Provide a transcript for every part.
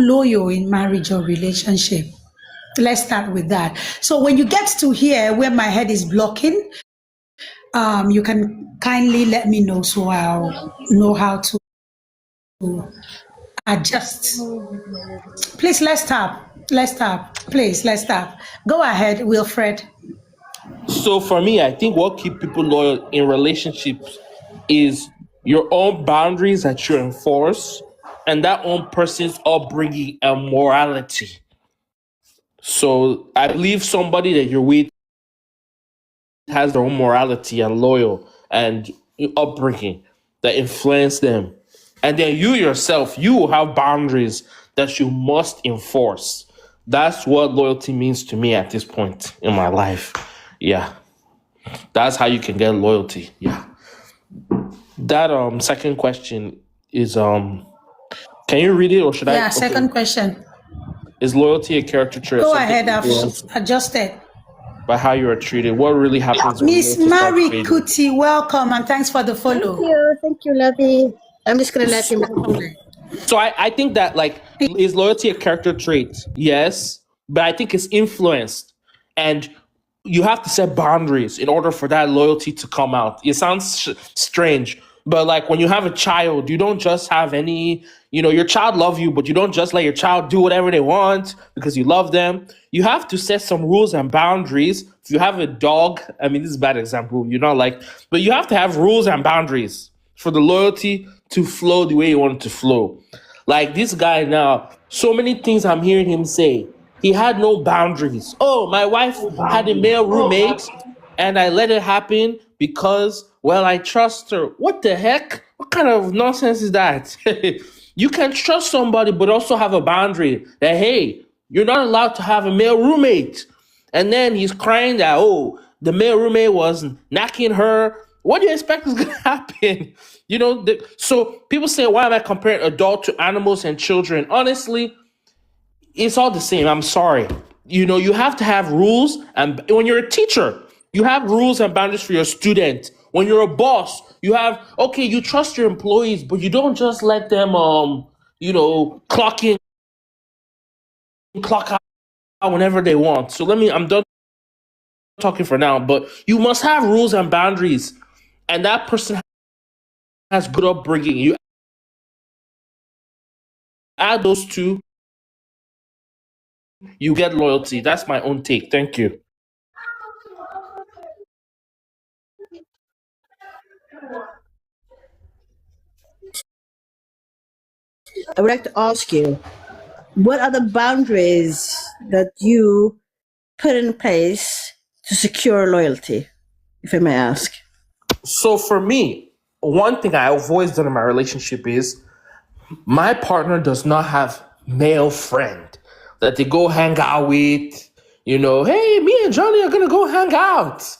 loyal in marriage or relationship? Let's start with that. So when you get to here where my head is blocking, you can kindly let me know so I'll know how to adjust. Please, let's tap. Let's tap. Please, let's tap. Go ahead, Wilfred. So for me, I think what keep people loyal in relationships is your own boundaries that you enforce and that own person's upbringing and morality. So I believe somebody that you're with has their own morality and loyal and upbringing that influence them. And then you yourself, you will have boundaries that you must enforce. That's what loyalty means to me at this point in my life. Yeah. That's how you can get loyalty. Yeah. That second question is can you read it or should I? Yeah, Okay. second question. Is loyalty a character trait or Go something ahead, I've influenced adjusted. by how you are treated? What really happens when Miss loyalty starts Mary fading? Kuti, welcome and thanks for the follow. Thank you, Lovey. I'm just gonna let him explain. So I think that like is loyalty a character trait? Yes, but I think it's influenced, and you have to set boundaries in order for that loyalty to come out. It sounds strange, but like when you have a child, you don't just have any. Your child love you, but you don't just let your child do whatever they want because you love them. You have to set some rules and boundaries. If you have a dog, I mean, this is a bad example. But you have to have rules and boundaries for the loyalty to flow the way you want it to flow. Like this guy now, so many things I'm hearing him say. He had no boundaries. Oh, my wife had a male roommate and I let it happen because, well, I trust her. What the heck? What kind of nonsense is that? You can trust somebody, but also have a boundary that, hey, you're not allowed to have a male roommate. And then he's crying that, oh, the male roommate was knocking her. What do you expect is going to happen? So people say, why am I comparing adult to animals and children? Honestly, it's all the same. I'm sorry. You have to have rules. And when you're a teacher, you have rules and boundaries for your student. When you're a boss, you trust your employees, but you don't just let them, clock in, clock out whenever they want. So I'm done talking for now, but you must have rules and boundaries. And that person has good upbringing. You add those two, you get loyalty. That's my own take. Thank you. I would like to ask you, what are the boundaries that you put in place to secure loyalty, if I may ask? So for me, one thing I've always done in my relationship is my partner does not have male friend that they go hang out with. Hey, me and Johnny are gonna go hang out.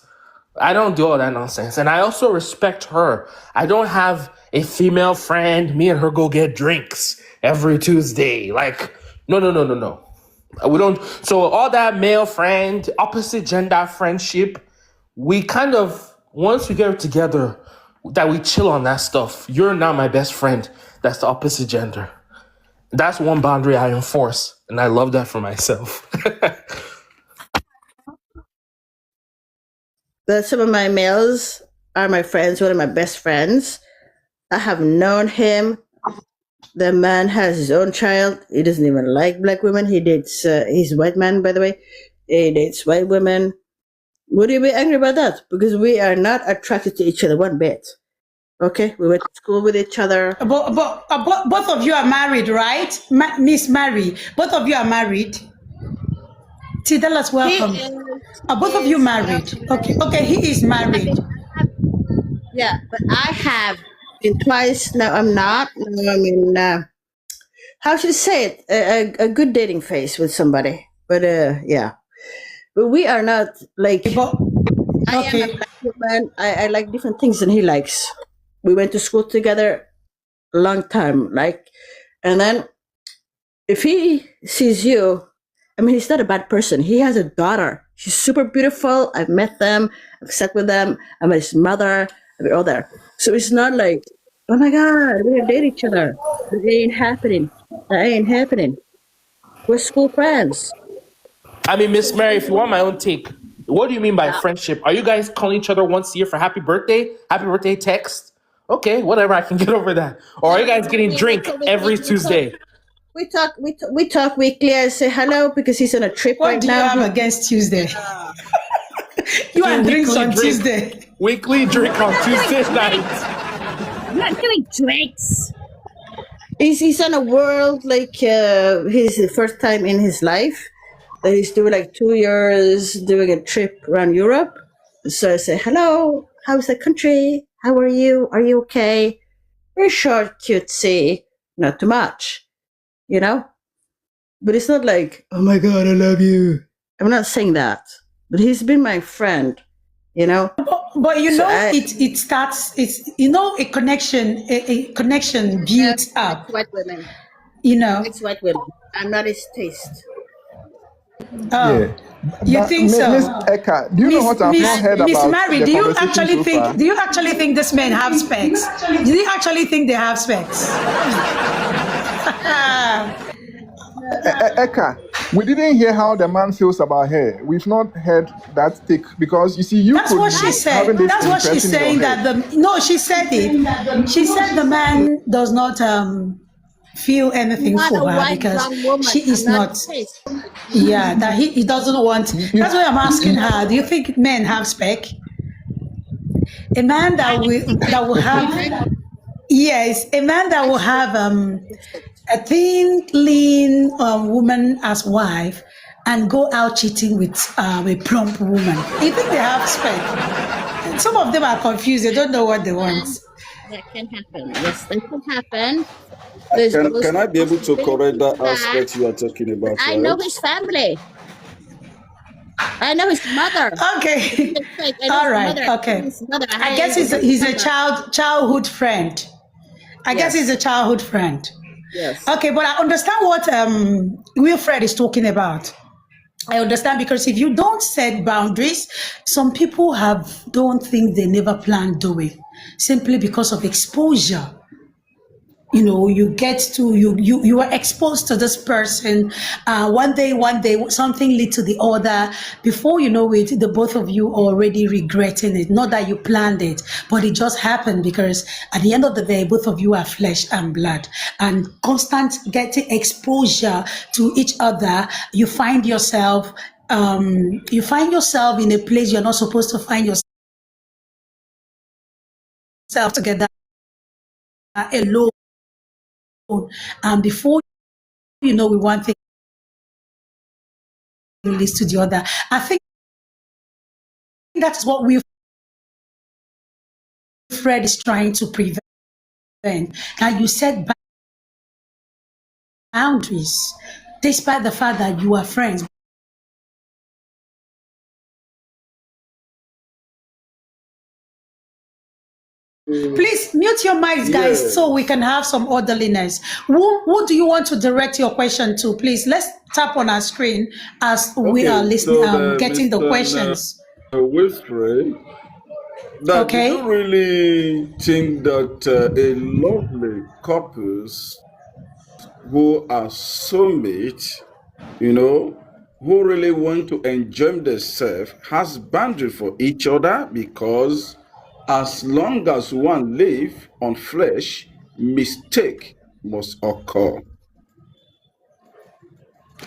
I don't do all that nonsense. And I also respect her. I don't have a female friend. Me and her go get drinks every Tuesday. Like, no. We don't. So all that male friend, opposite gender friendship, we kind of, once we get together, that we chill on that stuff. You're not my best friend. That's the opposite gender. That's one boundary I enforce. And I love that for myself. But some of my males are my friends, one of my best friends. I have known him. The man has his own child. He doesn't even like black women. He dates, he's a white man, by the way. He dates white women. Would you be angry about that? Because we are not attracted to each other one bit. Okay? We went to school with each other. Both of you are married, right? Miss Mary, both of you are married. Tidalas, welcome. Both of you married. Okay, he is married. Yeah, but I have been twice. No, I'm not. No, I mean, how should I say it? A good dating phase with somebody. But yeah. But we are not like, I am a black woman. I like different things than he likes. We went to school together a long time. And then if he sees you, I mean, he's not a bad person. He has a daughter. She's super beautiful. I've met them. I've sat with them. I met his mother. We're all there. So it's not like, oh my God, we're gonna date each other. It ain't happening. That ain't happening. We're school friends. I mean, Miss Mary, if you want my own take, what do you mean by Yeah. friendship? Are you guys calling each other once a year for happy birthday? Happy birthday text? Okay, whatever, I can get over that. Or are you No, guys getting we drink talk weekly. every Tuesday? We talk weekly. I say hello because he's on a trip What right do you now. have against Tuesday? You Do and drinks weekly on drink. Tuesday. Weekly drink on Tuesday nights. I'm not doing drinks. He's on a world like his first time in his life that he's doing like 2 years doing a trip around Europe. So I say hello. How's the country? How are you? Are you okay? Very short, cutesy, not too much, you know. But it's not like, oh my god, I love you. I'm not saying that. But he's been my friend, you know. But you So know, I- it starts. It's a connection builds up. White women. You know. It's white women. I'm not his taste. Oh, Yeah. you But think so? Miss Eka, do you know what I've not heard Miss about Mary, the do you conversation actually so think? far? Do you actually think this men have specs? Do you actually think they have specs? Eka, we didn't hear how the man feels about her. We've not heard that take because you see, you That's could what be she said. having this That's what she's impression in saying. your That head. the no, she said it. She said the man does not feel anything Not for a her white because brown woman. she is I'm not not. his taste. Yeah, that he doesn't want. You- That's why I'm asking her. Do you think men have spec? A man that will have, yes, a man that will have a thin, lean woman as wife and go out cheating with a plump woman. You think they have spec? Some of them are confused. They don't know what they want. That can happen. Yes, that can happen. There's Can I be able to correct that that. aspect you are talking about, I know right? his family. I know his mother. Okay. I know All his right. mother. I know Okay. his mother. I guess he's a childhood friend. I guess he's a childhood friend. Yes. Okay, but I understand what Wilfred is talking about. I understand because if you don't set boundaries, some people don't think they never planned doing simply because of exposure. You know, you are exposed to this person. One day something lead to the other. Before you know it, the both of you are already regretting it. Not that you planned it, but it just happened because at the end of the day, both of you are flesh and blood. And constant getting exposure to each other, you find yourself in a place you're not supposed to find yourself together alone. And before you know, we one thing leads to the other. I think that's what Wilfred is trying to prevent. That you set boundaries, despite the fact that you are friends. Please mute your mics, guys, Yeah. so we can have some orderliness. Who do you want to direct your question to? Please, let's tap on our screen as we are Okay, listening, so getting the Mr. questions. Wilfred, that do you Okay. really think that a lovely couples who are soulmates, who really want to enjoy themselves, has boundary for each other? Because as long as one live on flesh, mistake must occur.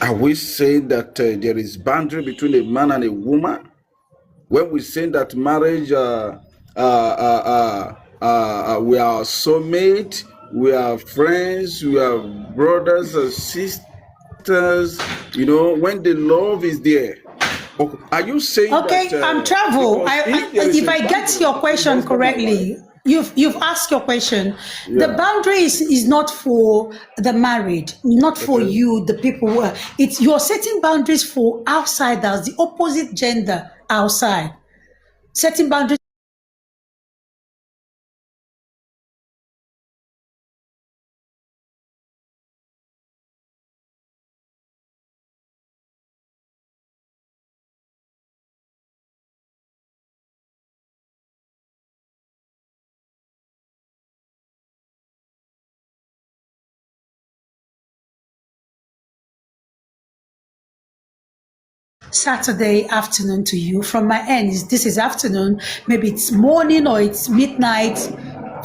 Are we saying that there is boundary between a man and a woman? When we say that marriage, we are soulmate, we are friends, we are brothers and sisters, when the love is there. Are you saying Okay, that? Travel. Because If I get your question correctly, you've asked your question. The Yeah. boundary is not for the married, not for Okay. you, the people who are. It's you're setting boundaries for outsiders, the opposite gender outside. Setting boundaries Saturday afternoon to you. From my end, this is afternoon. Maybe it's morning or it's midnight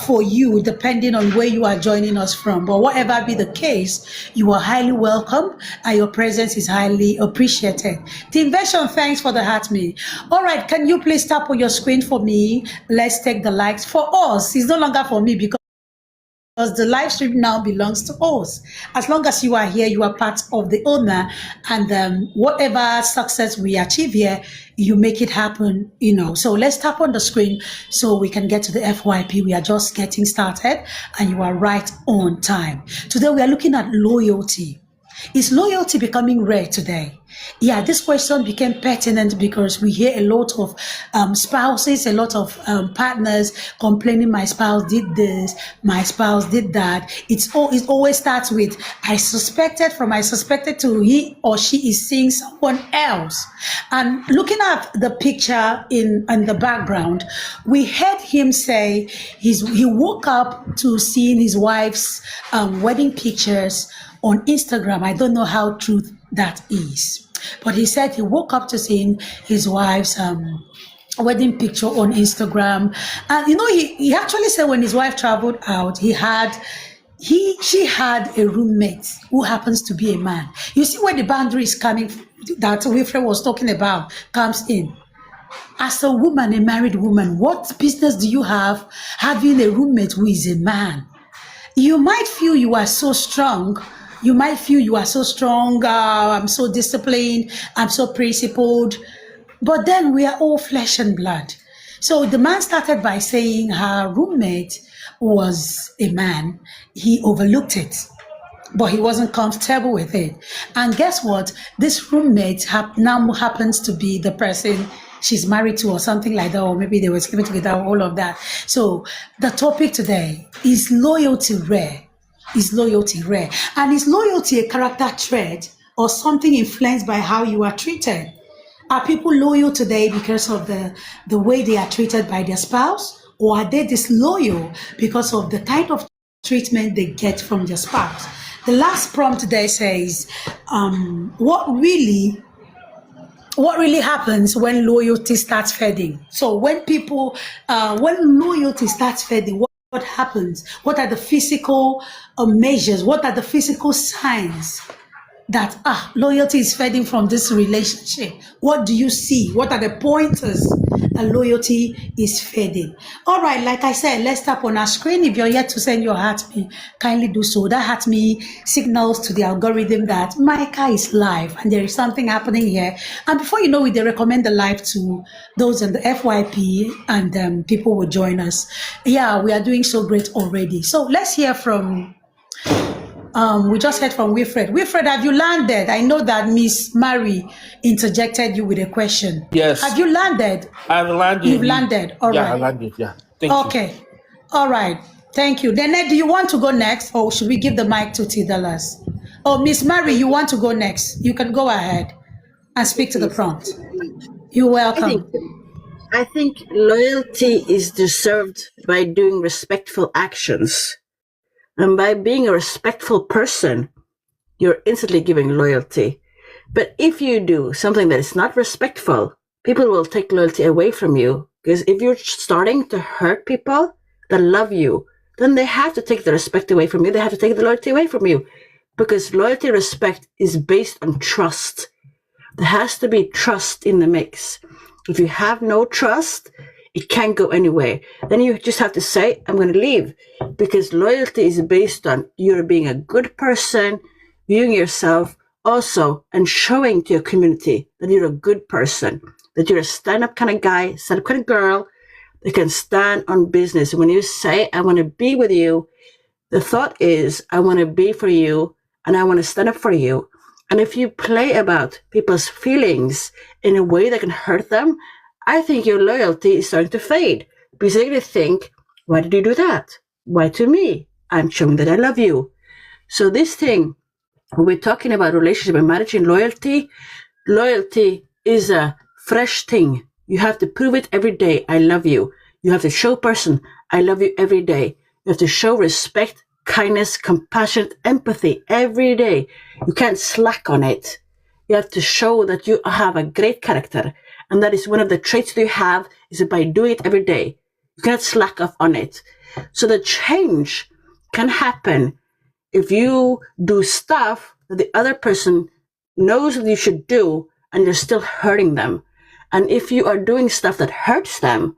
for you, depending on where you are joining us from. But whatever be the case, you are highly welcome and your presence is highly appreciated. The invention, thanks for the heart me. All right, can you please tap on your screen for me? Let's take the likes. For us, it's no longer for me because the live stream now belongs to us. As long as you are here, you are part of the owner, and whatever success we achieve here, you make it happen, So let's tap on the screen so we can get to the FYP. We are just getting started, and you are right on time. Today, we are looking at loyalty. Is loyalty becoming rare today? Yeah, this question became pertinent because we hear a lot of spouses, a lot of partners complaining, my spouse did this, my spouse did that. It always starts with, I suspected to he or she is seeing someone else. And looking at the picture in the background, we heard him say he woke up to seeing his wife's wedding pictures on Instagram. I don't know how true that is, but he said he woke up to seeing his wife's wedding picture on Instagram. And he actually said when his wife traveled out, she had a roommate who happens to be a man. You see where the boundary is coming, that Wilfred was talking about, comes in. As a woman, a married woman, what business do you have having a roommate who is a man? You might feel you are so strong. I'm so disciplined, I'm so principled. But then we are all flesh and blood. So the man started by saying her roommate was a man. He overlooked it, but he wasn't comfortable with it. And guess what? This roommate now happens to be the person she's married to or something like that, or maybe they were sleeping together, all of that. So the topic today is loyalty rare. Is loyalty rare? And is loyalty a character trait or something influenced by how you are treated? Are people loyal today because of the way they are treated by their spouse? Or are they disloyal because of the kind of treatment they get from their spouse? The last prompt today says, what really happens when loyalty starts fading? So when loyalty starts fading, what happens? What are the physical measures? What are the physical signs that loyalty is fading from this relationship? What do you see? What are the pointers that loyalty is fading? All right, like I said, let's tap on our screen. If you're yet to send your heart me, kindly do so. That heart me signals to the algorithm that Micah is live and there is something happening here. And before you know it, they recommend the live to those in the FYP, and people will join us. Yeah, we are doing so great already. So let's hear from we just heard from Wilfred. Wilfred, have you landed? I know that Miss Mary interjected you with a question. Yes. Have you landed? I've landed. You've landed. All Yeah, I right. landed. Yeah. Thank you. Okay. All right. Thank you. Then, do you want to go next, or should we give the mic to T. Dallas? Oh, Miss Mary, you want to go next? You can go ahead and speak to the prompt. You're welcome. I think loyalty is deserved by doing respectful actions. And by being a respectful person, you're instantly giving loyalty. But if you do something that is not respectful, people will take loyalty away from you. Because if you're starting to hurt people that love you, then they have to take the respect away from you. They have to take the loyalty away from you. Because loyalty, respect is based on trust. There has to be trust in the mix. If you have no trust, it can't go anywhere. Then you just have to say, I'm going to leave. Because loyalty is based on you being a good person, viewing yourself also, and showing to your community that you're a good person, that you're a stand-up kind of guy, stand-up kind of girl that can stand on business. When you say, I want to be with you, the thought is, I want to be for you, and I want to stand up for you. And if you play about people's feelings in a way that can hurt them, I think your loyalty is starting to fade. Because they're going to think, why did you do that? Why to me? I'm showing that I love you. So this thing, when we're talking about relationship and marriage and loyalty is a fresh thing. You have to prove it every day. I love you. You have to show person, I love you every day. You have to show respect, kindness, compassion, empathy every day. You can't slack on it. You have to show that you have a great character. And that is one of the traits that you have, is by doing it every day. You cannot slack off on it. So the change can happen if you do stuff that the other person knows that you should do and you're still hurting them. And if you are doing stuff that hurts them,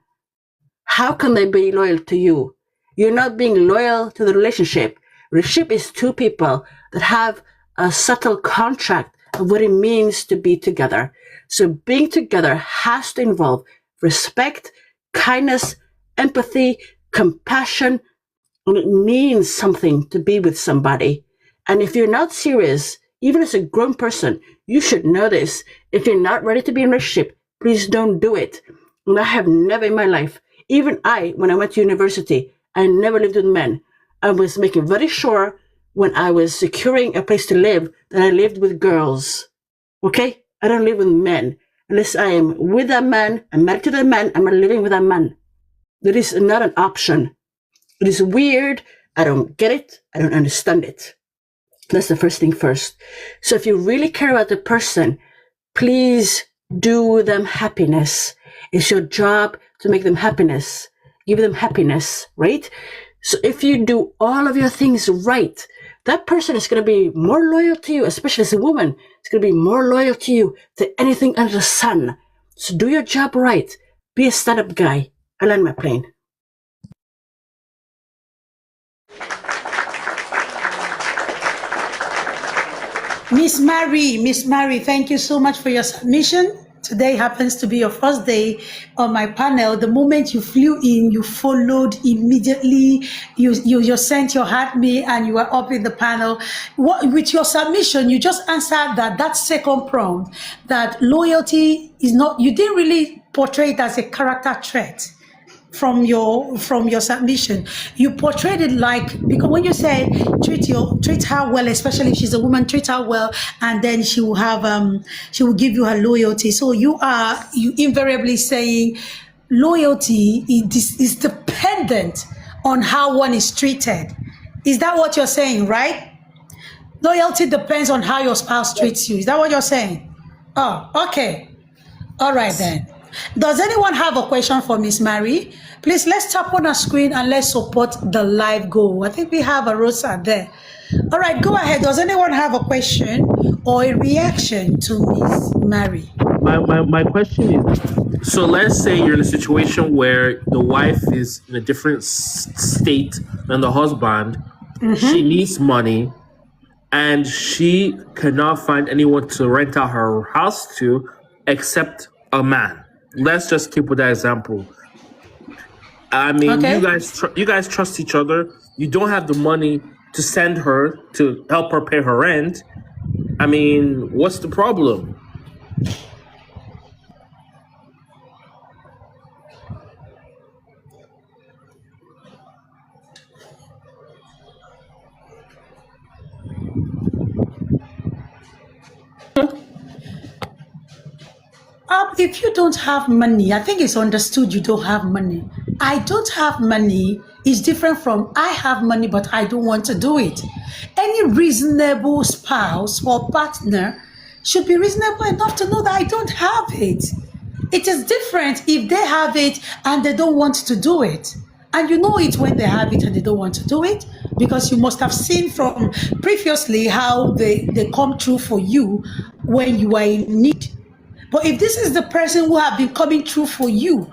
how can they be loyal to you? You're not being loyal to the relationship. Relationship is two people that have a subtle contract of what it means to be together. So being together has to involve respect, kindness, empathy, compassion, and it means something to be with somebody. And if you're not serious, even as a grown person, you should know this. If you're not ready to be in a relationship, please don't do it. And I have never in my life, even when I went to university, I never lived with men. I was making very sure when I was securing a place to live that I lived with girls. Okay? I don't live with men. Unless I am with a man, I'm married to the man, I'm living with a man. That is not an option. It is weird. I don't get it. I don't understand it. That's the first thing first. So if you really care about the person, please do them happiness. It's your job to make them happiness. Give them happiness, right? So if you do all of your things right, that person is going to be more loyal to you, especially as a woman. It's going to be more loyal to you than anything under the sun. So do your job right. Be a stand-up guy. I land my plane. Miss Mary, thank you so much for your submission. Today happens to be your first day on my panel. The moment you flew in, you followed immediately. You sent your heart me and you were up in the panel. With your submission, you just answered that second prompt, that loyalty is not, you didn't really portray it as a character trait. From your submission, you portrayed it like, because when you say treat her well, especially if she's a woman, treat her well, and then she will give you her loyalty. So you invariably saying loyalty is dependent on how one is treated. Is that what you're saying, right? Loyalty depends on how your spouse treats you. Is that what you're saying? Oh, okay. All right then. Does anyone have a question for Miss Mary? Please, let's tap on our screen and let's support the live goal. I think we have a Rosa there. All right, go ahead. Does anyone have a question or a reaction to Miss Mary? My question is, so let's say you're in a situation where the wife is in a different state than the husband. She needs money and she cannot find anyone to rent out her house to except a man. Let's just keep with that example. I mean, Okay. you guys trust each other. You don't have the money to send her to help her pay her rent. I mean, what's the problem? If you don't have money, I think it's understood you don't have money. I don't have money is different from I have money, but I don't want to do it. Any reasonable spouse or partner should be reasonable enough to know that I don't have it. It is different if they have it and they don't want to do it. And you know it when they have it and they don't want to do it, because you must have seen from previously how they come through for you when you are in need. But if this is the person who have been coming through for you,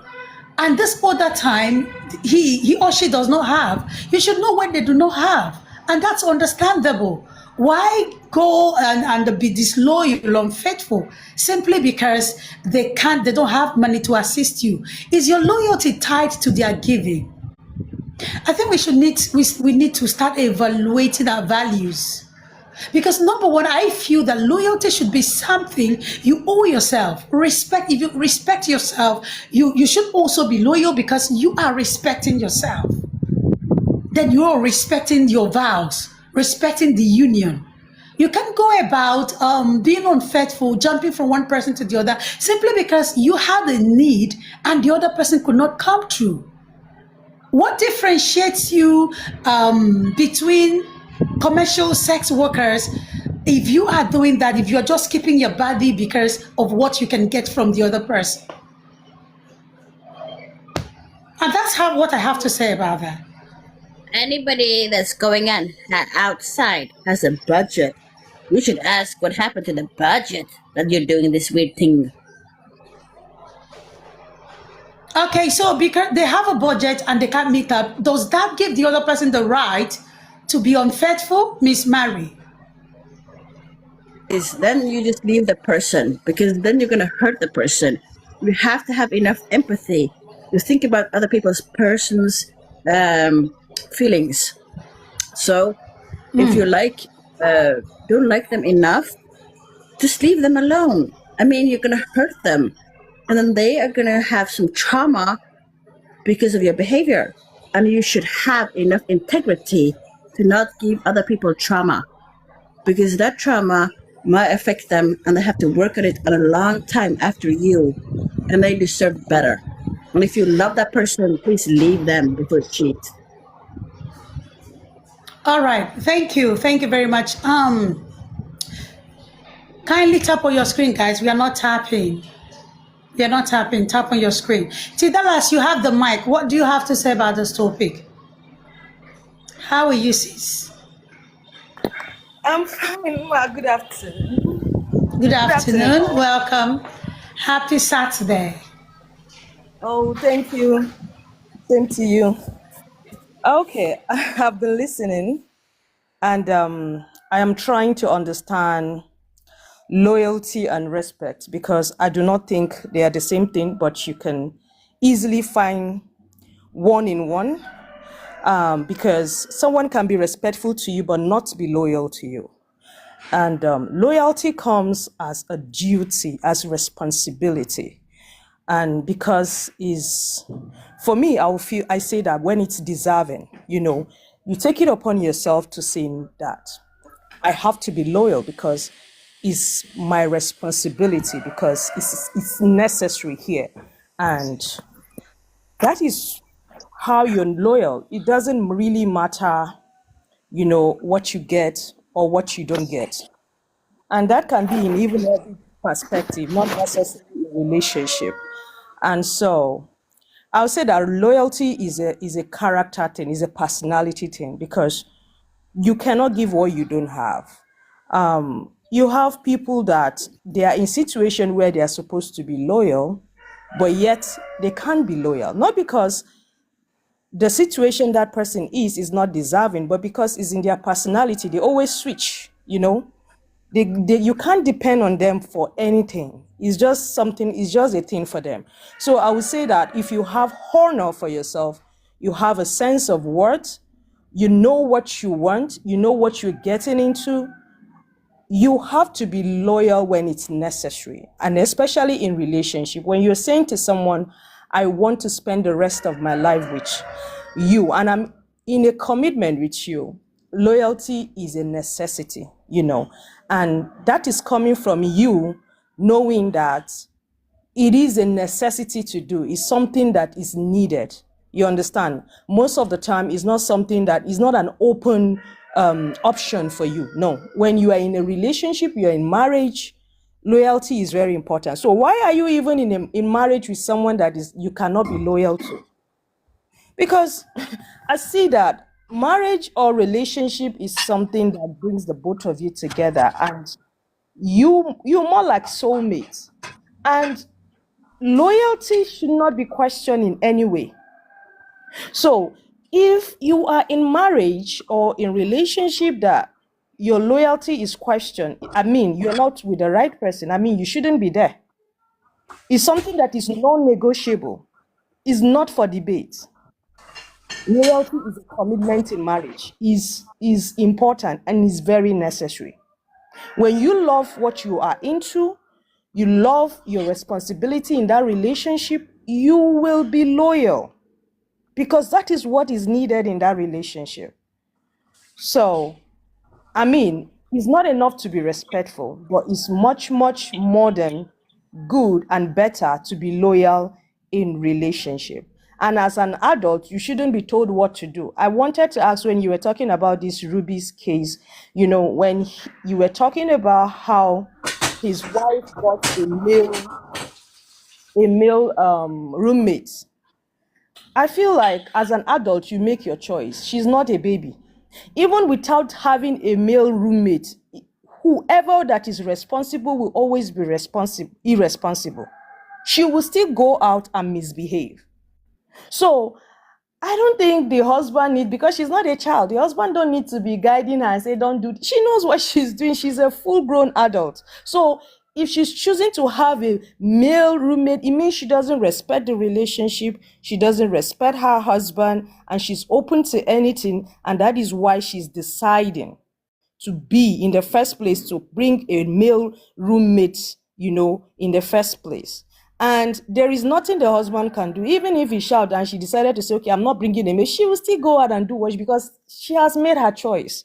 and this other time he or she does not have, you should know when they do not have, and that's understandable. Why go and be disloyal, unfaithful, simply because they don't have money to assist you? Is your loyalty tied to their giving? I think we need to start evaluating our values. Because number one, I feel that loyalty should be something you owe yourself. Respect. If you respect yourself, you should also be loyal, because you are respecting yourself. Then you are respecting your vows, respecting the union. You can't go about being unfaithful, jumping from one person to the other, simply because you had a need and the other person could not come through. What differentiates you between commercial sex workers if you are doing that, if you're just keeping your body because of what you can get from the other person. And that's what I have to say about that. Anybody that's going on outside has a budget. You should ask what happened to the budget that you're doing this weird thing. Okay, so because they have a budget and they can't meet up, does that give the other person the right to be unfaithful, Miss Mary? Is then you just leave the person, because then you're gonna hurt the person. You have to have enough empathy to think about other people's person's feelings. So if you don't like them enough, just leave them alone. I mean, you're gonna hurt them, and then they are gonna have some trauma because of your behavior. And you should have enough integrity to not give other people trauma, because that trauma might affect them and they have to work on it a long time after you, and they deserve better. And if you love that person, please leave them before you cheat. All right, thank you very much. Kindly tap on your screen, guys. We are not tapping. Tap on your screen. T. Dallas, you have the mic. What do you have to say about this topic? How are you, sis? I'm fine, ma. Good afternoon. Good afternoon. Welcome. Happy Saturday. Oh, thank you. Same to you. Okay, I have been listening, and I am trying to understand loyalty and respect, because I do not think they are the same thing, but you can easily find one in one, because someone can be respectful to you but not be loyal to you. And loyalty comes as a duty, as responsibility. And because for me, I say that when it's deserving, you take it upon yourself to say that I have to be loyal because it's my responsibility, because it's necessary here. And that is how you're loyal. It doesn't really matter, what you get or what you don't get. And that can be in even every perspective, not necessarily in relationship. And so I'll say that loyalty is a character thing, is a personality thing, because you cannot give what you don't have. You have people that they are in situation where they are supposed to be loyal, but yet they can't be loyal. Not because the situation that person is not deserving, but because it's in their personality. They always switch, you can't depend on them for anything. It's just a thing for them. So I would say that if you have honor for yourself, you have a sense of worth, you know what you want, you know what you're getting into, you have to be loyal when it's necessary. And especially in relationship, when you're saying to someone, I want to spend the rest of my life with you, and I'm in a commitment with you, loyalty is a necessity, and that is coming from you knowing that it is a necessity to do. It's something that is needed. You understand? Most of the time, it's not something that is not an open option for you. No. When you are in a relationship, you're in marriage, loyalty is very important. So why are you even in marriage with someone that you cannot be loyal to? Because I see that marriage or relationship is something that brings the both of you together, and you're more like soulmates. And loyalty should not be questioned in any way. So if you are in marriage or in relationship that your loyalty is questioned, you're not with the right person, you shouldn't be there. It's something that is non-negotiable. It's not for debate. Loyalty is a commitment in marriage, is important and is very necessary. When you love what you are into, you love your responsibility in that relationship, you will be loyal, because that is what is needed in that relationship. So, it's not enough to be respectful, but it's much, much more than good and better to be loyal in relationship. And as an adult, you shouldn't be told what to do. I wanted to ask, when you were talking about this Ruby's case, when you were talking about how his wife got a male roommate. I feel like as an adult, you make your choice. She's not a baby. Even without having a male roommate, whoever that is responsible will always be irresponsible. She will still go out and misbehave. So I don't think the husband because she's not a child. The husband don't need to be guiding her and say, don't do. She knows what she's doing. She's a full-grown adult. So if she's choosing to have a male roommate, it means she doesn't respect the relationship. She doesn't respect her husband, and she's open to anything. And that is why she's deciding to be in the first place, to bring a male roommate, in the first place. And there is nothing the husband can do. Even if he shouted and she decided to say, okay, I'm not bringing a male, she will still go out and do what because she has made her choice.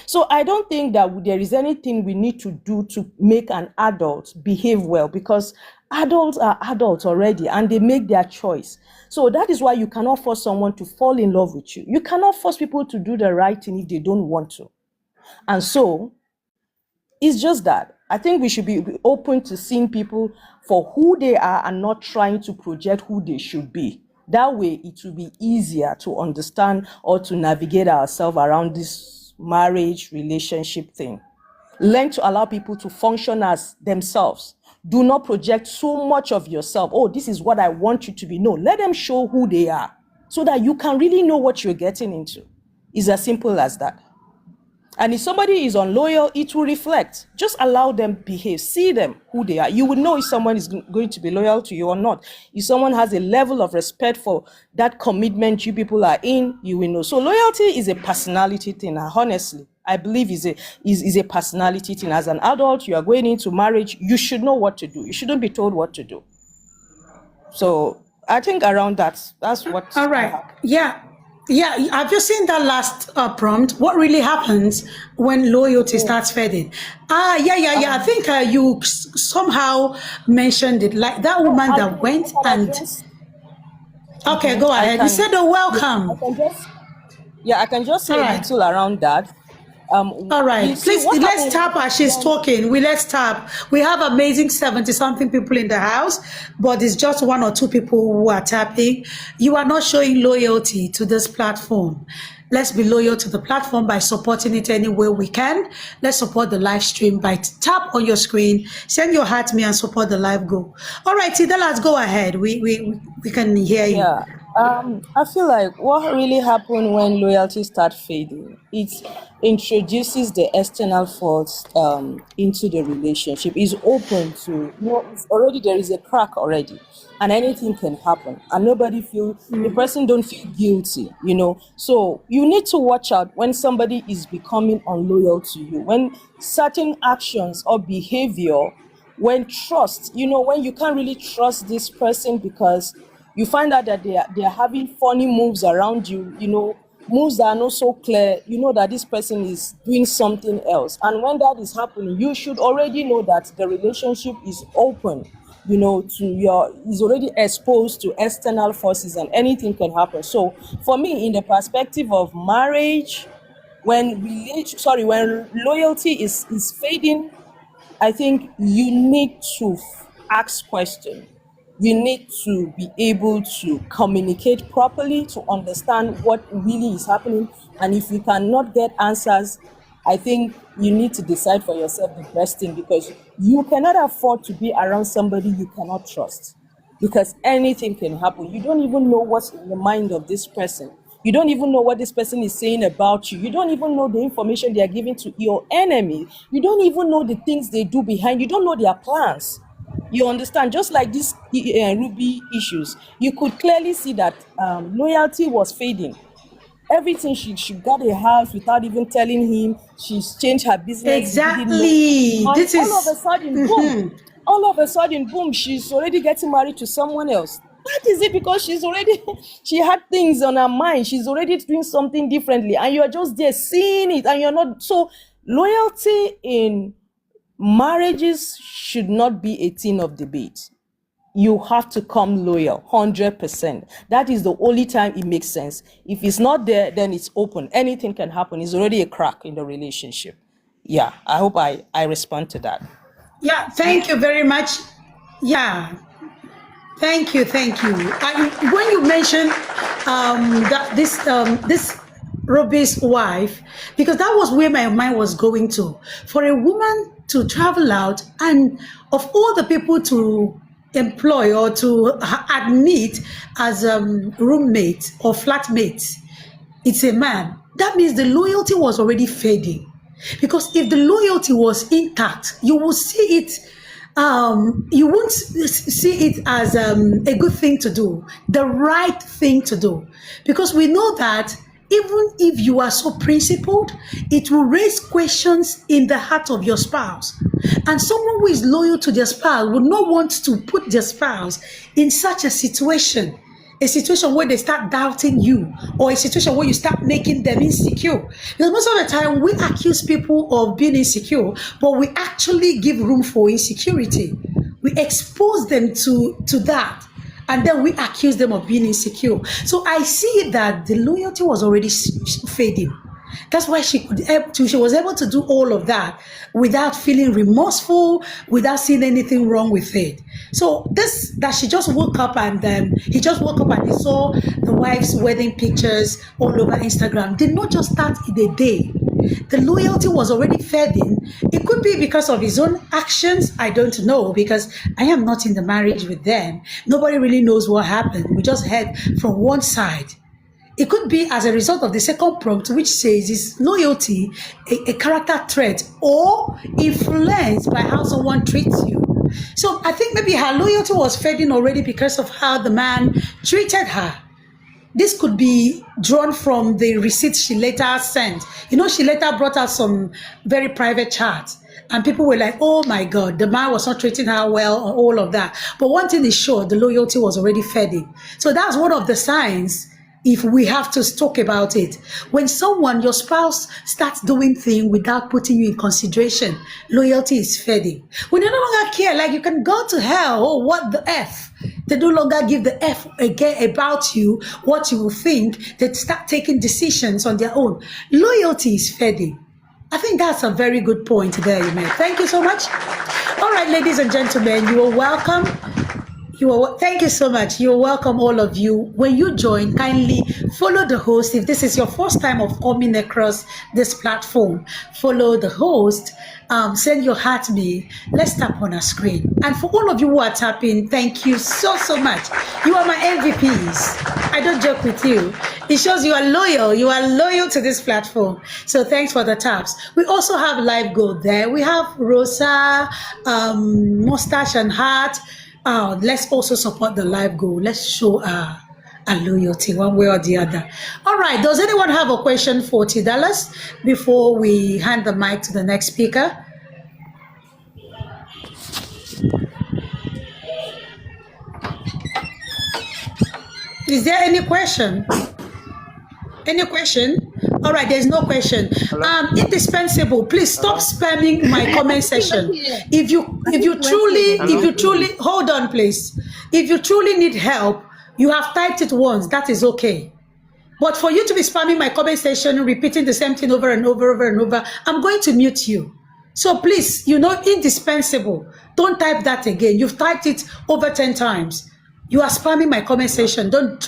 So I don't think that there is anything we need to do to make an adult behave well, because adults are adults already and they make their choice. So that is why you cannot force someone to fall in love with you. You cannot force people to do the right thing if they don't want to. And so it's just that I think we should be open to seeing people for who they are and not trying to project who they should be. That way it will be easier to understand or to navigate ourselves around this marriage relationship thing. Learn to allow people to function as themselves. Do not project so much of yourself. Oh, this is what I want you to be. No, let them show who they are so that you can really know what you're getting into. It's as simple as that. And if somebody is unloyal, it will reflect. Just allow them behave. See them, who they are. You will know if someone is going to be loyal to you or not. If someone has a level of respect for that commitment you people are in, you will know. So loyalty is a personality thing, honestly. I believe is a personality thing. As an adult, you are going into marriage, you should know what to do. You shouldn't be told what to do. So I think around that's what. All right. Yeah. Yeah, have you seen that last prompt? What really happens when loyalty starts fading? Yeah. I think you somehow mentioned it, like that woman that went and. Okay, go ahead. You said, "Oh, welcome." I can just say a little around that. All right, please let's tap as she's talking. Let's tap. We have amazing 70-something people in the house, but it's just one or two people who are tapping. You are not showing loyalty to this platform. Let's be loyal to the platform by supporting it any way we can. Let's support the live stream by tap on your screen, send your heart to me, and support the live goal. All right, Tida, let's go ahead. We can hear you. Yeah. I feel like what really happened when loyalty starts fading, it introduces the external force into the relationship. It's open to, it's already, there is a crack already, and anything can happen, and the person don't feel guilty, So you need to watch out when somebody is becoming unloyal to you, when certain actions or behavior, when trust, when you can't really trust this person because you find out that they are having funny moves around you, moves that are not so clear, that this person is doing something else. And when that is happening, you should already know that the relationship is open, is already exposed to external forces and anything can happen. So for me, in the perspective of marriage, when loyalty is fading, I think you need to ask questions. You need to be able to communicate properly to understand what really is happening. And if you cannot get answers, I think you need to decide for yourself the best thing, because you cannot afford to be around somebody you cannot trust, because anything can happen. You don't even know what's in the mind of this person. You don't even know what this person is saying about you. You don't even know the information they are giving to your enemy. You don't even know the things they do behind. You don't know their plans. You understand? Just like these Ruby issues, you could clearly see that loyalty was fading. Everything, she got a house without even telling him. She's changed her business. Exactly. This is all of a sudden, boom. All of a sudden, boom, she's already getting married to someone else. That is it, because she had things on her mind. She's already doing something differently, and you're just there seeing it, and you're not. So loyalty in marriages should not be a thing of debate. you have to come loyal 100%. That is the only time it makes sense. If it's not there, then it's open. Anything can happen. It's already a crack in the relationship. Yeah, I hope I respond to that. Yeah, thank you very much. Yeah, thank you, thank you. When you mentioned that this Robbie's wife, because that was where my mind was going to. For a woman to travel out and of all the people to employ or to admit as roommate or flatmate, it's a man. That means the loyalty was already fading. Because if the loyalty was intact, you will see it. You won't see it as a good thing to do, the right thing to do, because we know that even if you are so principled, it will raise questions in the heart of your spouse. And someone who is loyal to their spouse would not want to put their spouse in such a situation where they start doubting you, or a situation where you start making them insecure. Because most of the time we accuse people of being insecure, but we actually give room for insecurity. We expose them to that, and then we accuse them of being insecure. So I see that the loyalty was already fading. That's why she was able to do all of that without feeling remorseful, without seeing anything wrong with it. So that she just woke up and he just woke up and he saw the wife's wedding pictures all over Instagram did not just start in a day. The loyalty was already fading. It could be because of his own actions. I don't know, because I am not in the marriage with them. Nobody really knows what happened. We just heard from one side. It could be as a result of the second prompt, which says, is loyalty a character trait or influenced by how someone treats you? So I think maybe her loyalty was fading already because of how the man treated her. This could be drawn from the receipts she later sent. You know, she later brought out some very private chats. And people were like, oh my God, the man was not treating her well, or all of that. But one thing is sure, the loyalty was already fading. So that's one of the signs, if we have to talk about it. When your spouse starts doing things without putting you in consideration, loyalty is fading. When they no longer care, like you can go to hell, oh, what the F? They no longer give the F again about you, what you will think. They start taking decisions on their own. Loyalty is fading. I think that's a very good point there you made. Thank you so much. All right, ladies and gentlemen, you are welcome. Thank you so much. You're welcome, all of you. When you join, kindly follow the host. If this is your first time of coming across this platform, follow the host. Send your heart me. Let's tap on our screen. And for all of you who are tapping, thank you so much. You are my MVPs. I don't joke with you. It shows you are loyal. You are loyal to this platform. So thanks for the taps. We also have Live Gold there. We have Rosa, Mustache and Heart. Let's also support the Live Goal. Let's show our loyalty one way or the other. All right. Does anyone have a question for Tidalus before we hand the mic to the next speaker? Is there any question? Any question? All right, there's no question. Indispensable, please stop spamming my comment section. If you truly hold on, please. If you truly need help, you have typed it once, that is okay. But for you to be spamming my comment section, repeating the same thing over and over, I'm going to mute you. So please, indispensable. Don't type that again. You've typed it over 10 times. You are spamming my comment section. Don't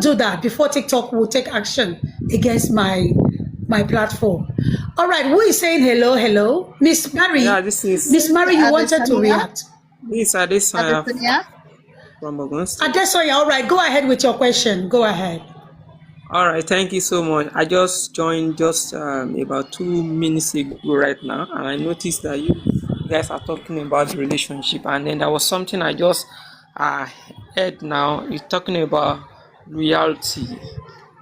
do that before TikTok will take action against my platform. All right, who is saying hello? Miss Mary. Yeah, this is Miss Mary, you wanted to react. This Adesanya from Ogun State. Adesanya, all right, go ahead with your question. Go ahead. All right, thank you so much. I just joined about 2 minutes ago right now, and I noticed that you guys are talking about the relationship, and then there was something I just heard now. You're talking about loyalty.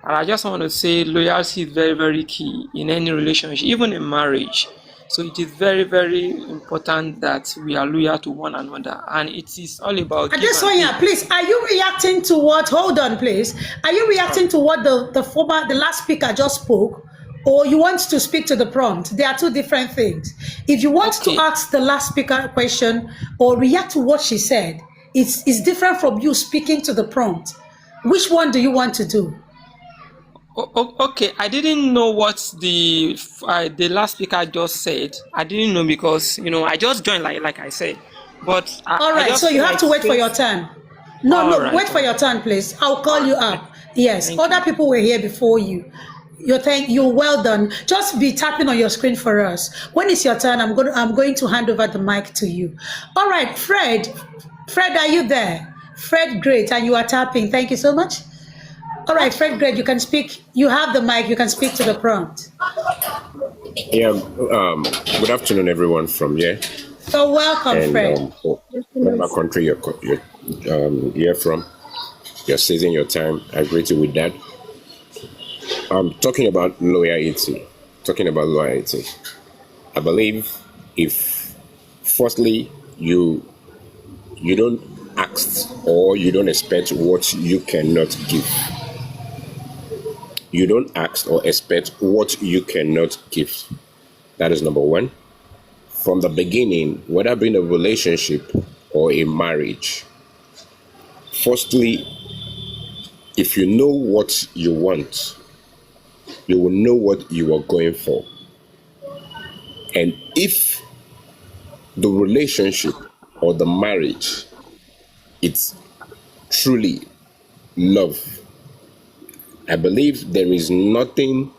And I just want to say loyalty is very, very key in any relationship, even in marriage. So it is very, very important that we are loyal to one another. And it is all about... Adesanya, please, are you reacting to what... Hold on, please. Are you reacting to what the last speaker just spoke? Or you want to speak to the prompt? There are two different things. If you want to ask the last speaker a question or react to what she said, it's different from you speaking to the prompt. Which one do you want to do? Okay, I didn't know what the last speaker just said. I didn't know because I just joined like I said, but All I right, just so feel you have like to wait for your since turn. No, all no, right, wait for your turn, please. I'll call you up. Yes, thank other you. people were here before you. You're well done. Just be tapping on your screen for us. When it's your turn, I'm going to hand over the mic to you. All right, Fred. Fred, are you there? Fred, great, and you are tapping. Thank you so much. All right, Fred, great. You can speak. You have the mic. You can speak to the prompt. Yeah, good afternoon, everyone from here, So welcome, and Fred. whatever country you're from, your season, your time. I greet you with that. Talking about loyalty. I believe if, firstly, you don't ask or you don't expect what you cannot give. You don't ask or expect what you cannot give. That is number one. From the beginning, whether being a relationship or a marriage, firstly, if you know what you want, you will know what you are going for. And if the relationship or the marriage, it's truly love, I believe there is nothing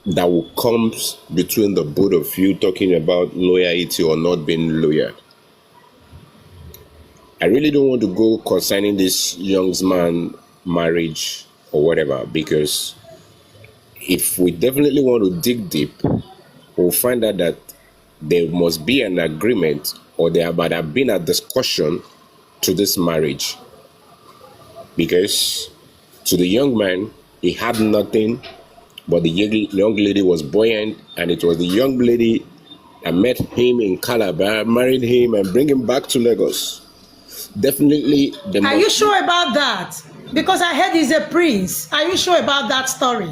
that will come between the both of you talking about loyalty or not being loyal. I really don't want to go concerning this young man marriage or whatever, because if we definitely want to dig deep, we'll find out that there must be an agreement or there might have been a discussion to this marriage. Because to the young man, he had nothing, but the young lady was buoyant, and it was the young lady that met him in Calabar, married him, and bring him back to Lagos. Definitely, Are you sure about that? Because I heard he's a prince. Are you sure about that story?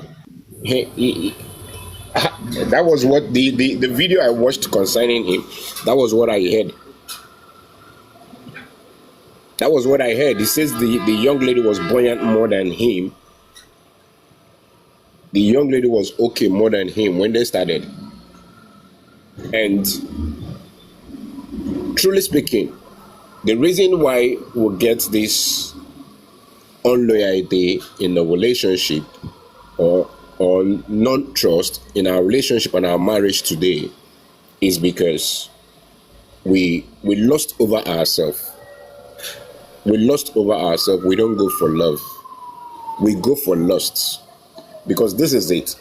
That was what the video I watched concerning him, that was what I heard. That was what I heard. He says the young lady was buoyant more than him. The young lady was okay more than him when they started. And truly speaking, the reason why we get this unloyalty in a relationship or non-trust in our relationship and our marriage today is because we lost over ourselves. We lost over ourselves. We don't go for love. We go for lust. Because this is it.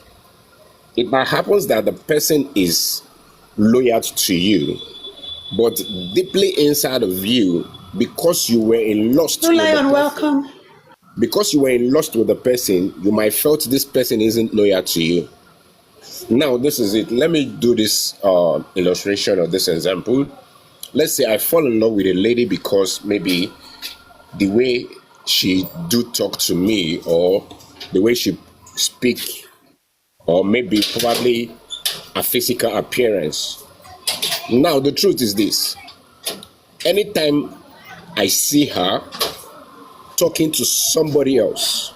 It might happen that the person is loyal to you, but deeply inside of you, because you were in lust with the Lion, person, welcome. because you were in lust with the person, you might felt this person isn't loyal to you. Now, this is it. Let me do this illustration or this example. Let's say I fall in love with a lady because maybe the way she do talk to me, or the way she speak, or maybe probably a physical appearance. Now, the truth is this. Anytime I see her talking to somebody else,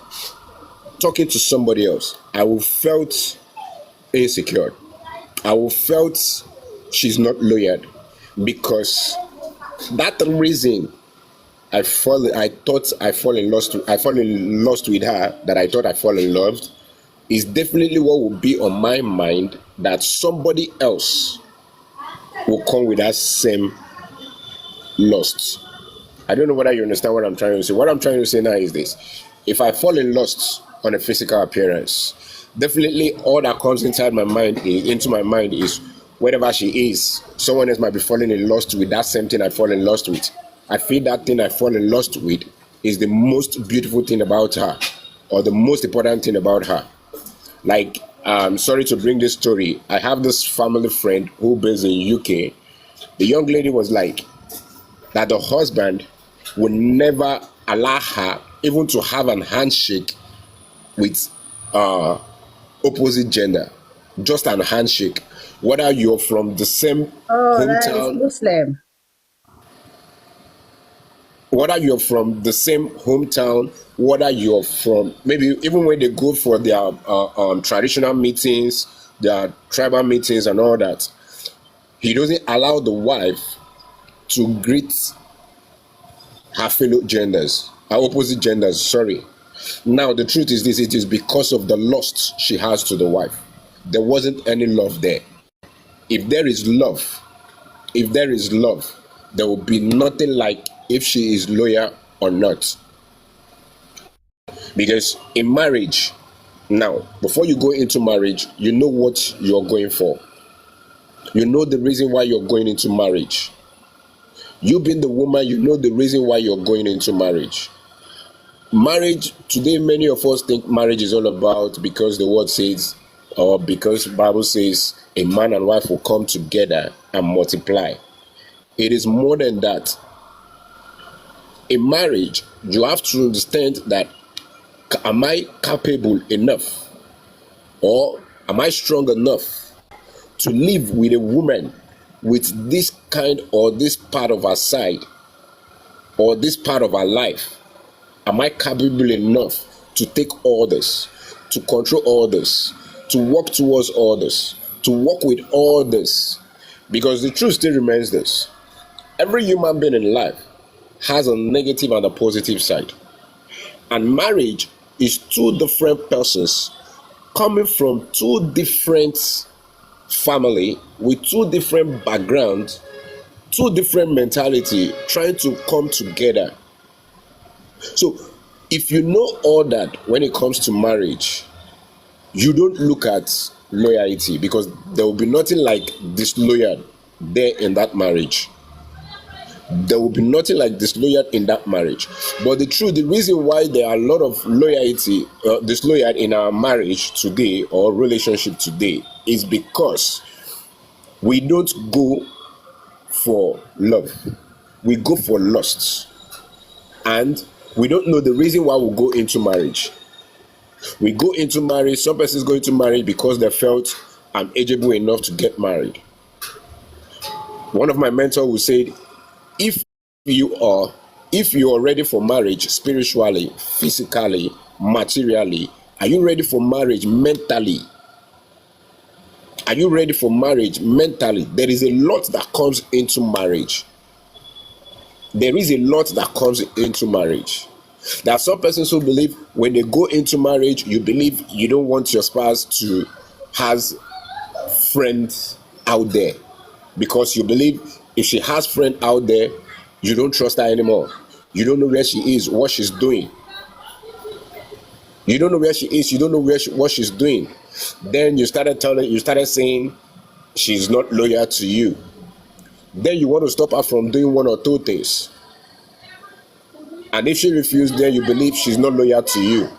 I will felt insecure. I will felt she's not loyal, because that reason I thought I fall in lust with her, that I thought I fall in love, is definitely what will be on my mind, that somebody else will come with that same lust. I don't know whether you understand what I'm trying to say. What I'm trying to say now is this. If I fall in lust on a physical appearance, definitely all that comes into my mind is whatever she is, someone else might be falling in lust with that same thing I fall in lust with. I feel that thing I fall in lust with is the most beautiful thing about her, or the most important thing about her. Like, sorry to bring this story. I have this family friend who based in UK. The young lady was like that the husband would never allow her even to have an handshake with opposite gender, just an handshake, whether you're from the same Oh, that is hometown. Muslim. whether you're from the same hometown, whether you're from maybe even when they go for their traditional meetings, their tribal meetings, and all that, he doesn't allow the wife to greet her fellow genders, her opposite genders. Sorry. Now, the truth is this: it is because of the lust she has to the wife. There wasn't any love there. If there is love, there will be nothing like if she is loyal or not. Because in marriage, now, before you go into marriage, you know what you're going for. You know the reason why you're going into marriage. You being the woman, you know the reason why you're going into marriage. Marriage, today many of us think marriage is all about because the word says, or because the Bible says a man and wife will come together and multiply. It is more than that. In marriage, you have to understand that, am I capable enough, or am I strong enough to live with a woman with this kind or this part of her side or this part of her life? Am I capable enough to take orders, to control orders, to work towards orders, to work with orders? Because the truth still remains this: every human being in life has a negative and a positive side. And marriage is two different persons coming from two different family with two different backgrounds, two different mentality, trying to come together. So if you know all that when it comes to marriage, you don't look at loyalty, because there will be nothing like disloyal there in that marriage. There will be nothing like disloyal in that marriage. But the reason why there are a lot of disloyal in our marriage today or relationship today is because we don't go for love. We go for lust. And we don't know the reason why we go into marriage. We go into marriage, some persons go into marriage because they felt I'm ageable enough to get married. One of my mentors who said, if you are ready for marriage spiritually, physically, materially, are you ready for marriage mentally? Are you ready for marriage mentally? There is a lot that comes into marriage. There is a lot that comes into marriage. There are some persons who believe when they go into marriage, you believe you don't want your spouse to has friends out there, because you believe if she has friends out there, you don't trust her anymore. You don't know where she is, what she's doing. You don't know where she is. You don't know what she's doing. Then you started saying she's not loyal to you. Then you want to stop her from doing one or two things. And if she refuses, then you believe she's not loyal to you.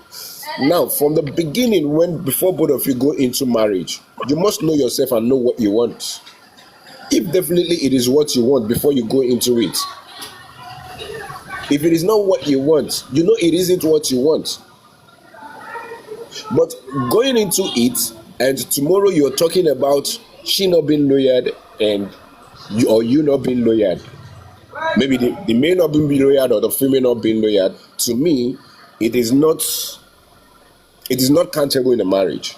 Now, from the beginning, before both of you go into marriage, you must know yourself and know what you want. If definitely it is what you want before you go into it. If it is not what you want, you know it isn't what you want. But going into it, and tomorrow you're talking about she not being loyal and you not being loyal. Maybe the male not being loyal or the female not being loyal. To me, it is not countable in a marriage.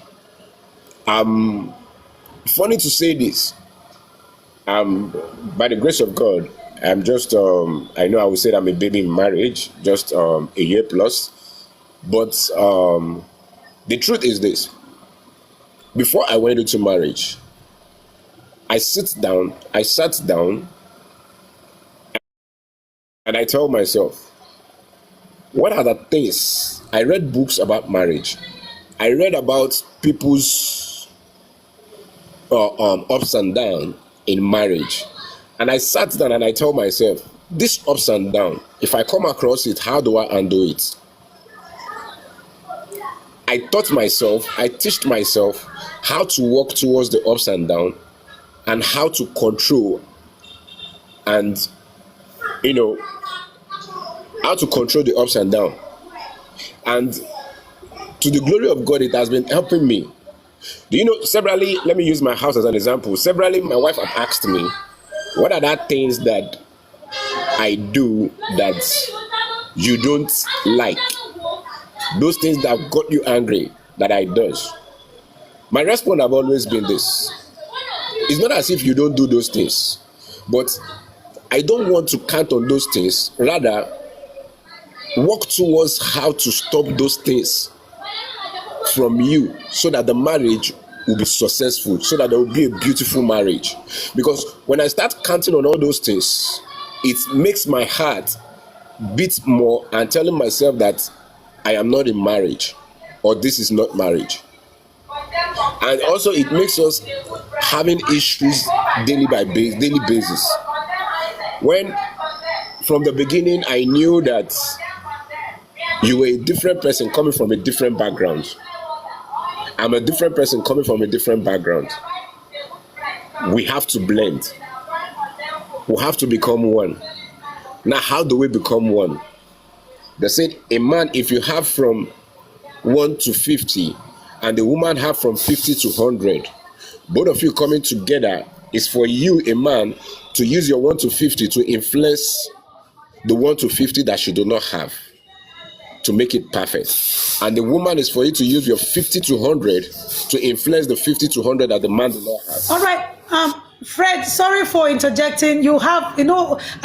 Funny to say this. By the grace of God, I'm just I know I would say I'm a baby in marriage, just a year plus. But the truth is this: before I went into marriage, I sat down and I told myself, what are the things? I read books about marriage. I read about people's ups and downs in marriage. And I sat down and I told myself, this ups and downs, if I come across it, how do I undo it? I taught myself how to walk towards the ups and downs and how to control and, how to control the ups and downs. And to the glory of God, it has been helping me. Do you know, severally, let me use my house as an example. Severally, my wife had asked me, what are the things that I do that you don't like, those things that got you angry that I does, my response have always been this: it's not as if you don't do those things, but I don't want to count on those things. Rather, work towards how to stop those things from you, so that the marriage will be successful, so that there will be a beautiful marriage. Because when I start counting on all those things, it makes my heart beat more and telling myself that I am not in marriage, or this is not marriage. And also it makes us having issues daily basis. When from the beginning I knew that you were a different person coming from a different background, I'm a different person coming from a different background, we have to blend, we have to become one. Now, how do we become one? They said a man, if you have from 1 to 50 and the woman have from 50 to 100, both of you coming together is for you, a man, to use your 1 to 50 to influence the 1 to 50 that you do not have, to make it perfect. And the woman is for you to use your 50 to 100 to influence the 50 to 100 that the man does not have. All right. Fred, sorry for interjecting. You have, I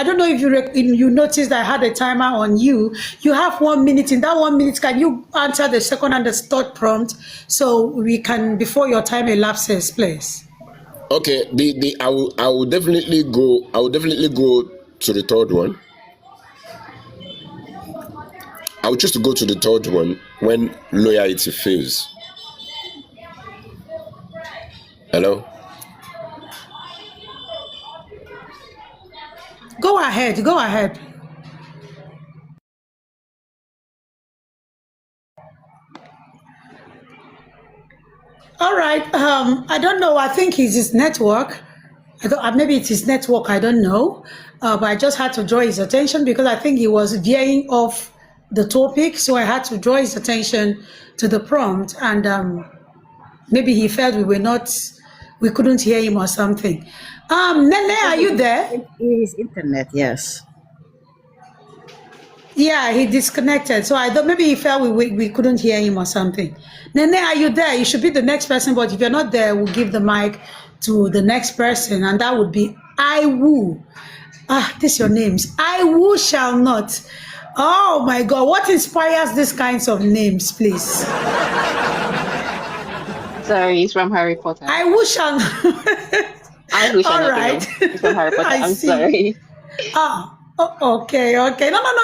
don't know if you noticed I had a timer on you. You have 1 minute. In that 1 minute, can you answer the second and the third prompt so we can, before your time elapses, please? Okay, I will definitely go to the third one. I would choose to go to the third one, when loyalty fails. Hello? Go ahead. All right. I don't know. I think it's his network. Maybe it's his network. I don't know. But I just had to draw his attention because I think he was veering off the topic. So I had to draw his attention to the prompt, and maybe he felt we couldn't hear him or something. Nene, are you there? His internet, yes. Yeah, he disconnected. So I thought maybe he felt we couldn't hear him or something. Nene, are you there? You should be the next person, but if you're not there, we'll give the mic to the next person, and that would be Iwu. This is your names. Iwu shall not. Oh my God, what inspires these kinds of names, please? Sorry, it's from Harry Potter. Iwu shall not. I wish I All know. right. It's from Harry Potter. I I'm see. sorry. Okay. No,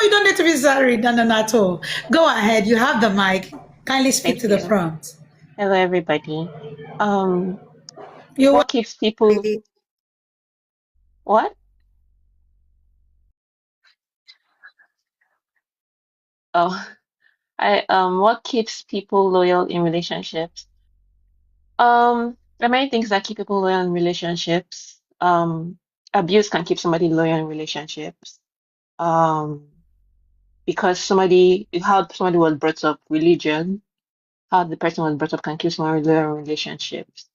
you don't need to be sorry, no, at all. Go ahead, you have the mic. Kindly speak Thank to the you. prompt. Hello, everybody. You What keeps people? What? Oh, what keeps people loyal in relationships? There are many things that keep people loyal in relationships. Abuse can keep somebody loyal in relationships. Because how somebody was brought up, religion, how the person was brought up can keep somebody loyal in relationships,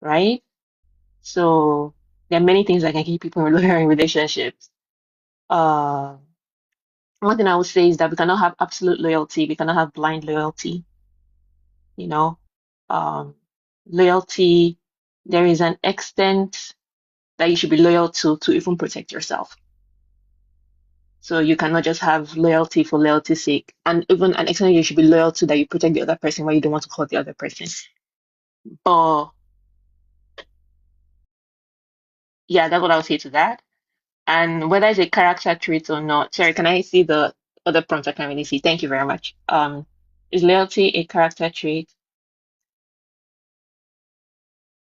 right? So there are many things that can keep people loyal in relationships. Uh, One thing I would say is that we cannot have absolute loyalty. We cannot have blind loyalty. You know, loyalty, there is an extent that you should be loyal to even protect yourself. So you cannot just have loyalty for loyalty's sake, and even an extent you should be loyal to that you protect the other person while you don't want to hurt the other person. But yeah, that's what I would say to that. And whether it's a character trait or not. Sorry, can I see the other prompt? I can't really see. Thank you very much. Is loyalty a character trait?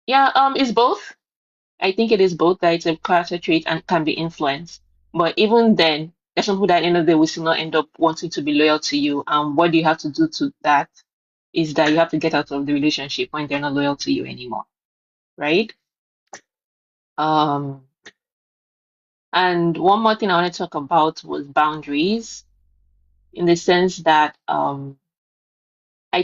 Yeah, it's both. I think it is both, that it's a character trait and can be influenced. But even then, there's some people that at the end of the day will still not end up wanting to be loyal to you. And what you have to do to that is that you have to get out of the relationship when they're not loyal to you anymore, right? And one more thing I want to talk about was boundaries, in the sense that I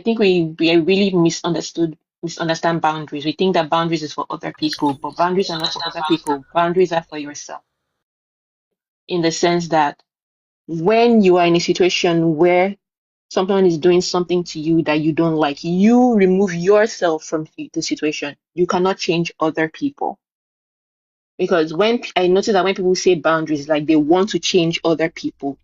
think we really misunderstand boundaries. We think that boundaries is for other people, but boundaries are not for other people. Boundaries are for yourself. in the sense that when you are in a situation where someone is doing something to you that you don't like, you remove yourself from the situation. You cannot change other people. Because when I notice that when people say boundaries, like they want to change other people.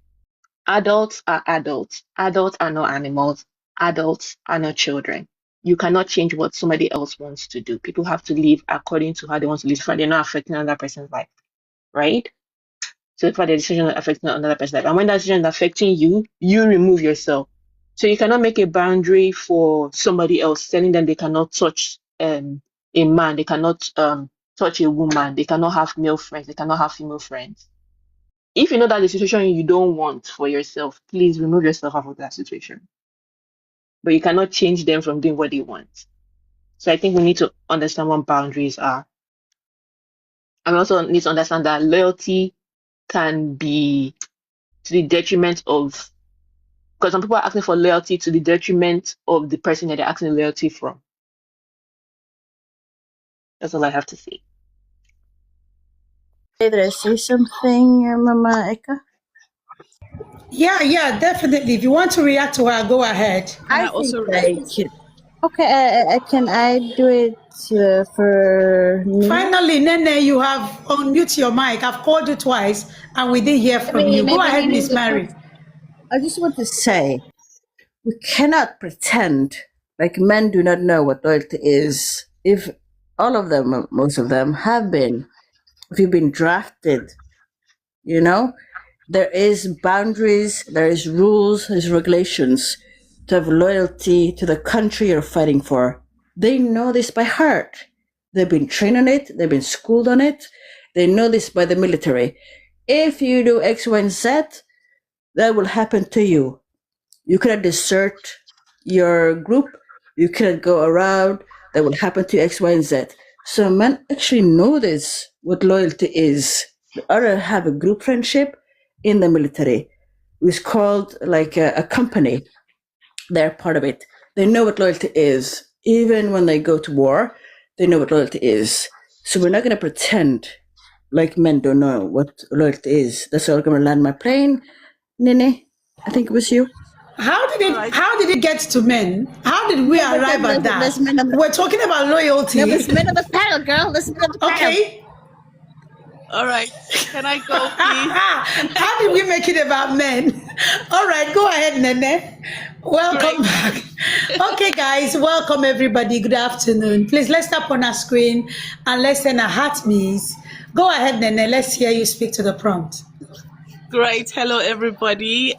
Adults are adults. Adults are not animals. Adults are not children. You cannot change what somebody else wants to do. People have to live according to how they want to live, so they're not affecting another person's life, right? So for the decision affecting another person's life. And when that decision is affecting you, you remove yourself. So you cannot make a boundary for somebody else, telling them they cannot touch a man, they cannot touch a woman, they cannot have male friends, they cannot have female friends. If you know that the situation you don't want for yourself, please remove yourself out of that situation. But you cannot change them from doing what they want. So I think we need to understand what boundaries are. And we also need to understand that loyalty can be to the detriment of, because some people are asking for loyalty to the detriment of the person that they're asking loyalty from. That's all I have to say. Did I say something, Mama Eka? Yeah, definitely. If you want to react to her, go ahead. I think I can. Okay, can I do it for me? Finally, Nene, you have unmute your mic. I've called you twice and we didn't hear from you. Go ahead, Miss Mary. I just want to say, we cannot pretend like men do not know what loyalty is. If all of them, most of them have been, if you've been drafted, you know, there is boundaries, there is rules, there's regulations to have loyalty to the country you're fighting for. They know this by heart. They've been trained on it. They've been schooled on it. They know this by the military. If you do X, Y, and Z, that will happen to you. You cannot desert your group. You cannot go around. That will happen to X, Y, and Z. So men actually know this, what loyalty is. They ought have a group friendship in the military. It's called like a company. They're part of it. They know what loyalty is. Even when they go to war, they know what loyalty is. So we're not going to pretend like men don't know what loyalty is. That's how I'm going to land my plane. Nene, I think it was you. How did it get to men? How did we arrive at that? We're talking about loyalty. No, there's men on the panel, girl. There's men on the panel. Okay. All right. Can I go, please? How did we make it about men? All right, go ahead, Nene. Welcome back. Okay, guys, welcome everybody. Good afternoon. Please, let's tap on our screen and let's send a heart, miss. Go ahead, Nene. Let's hear you speak to the prompt. Great. Hello, everybody.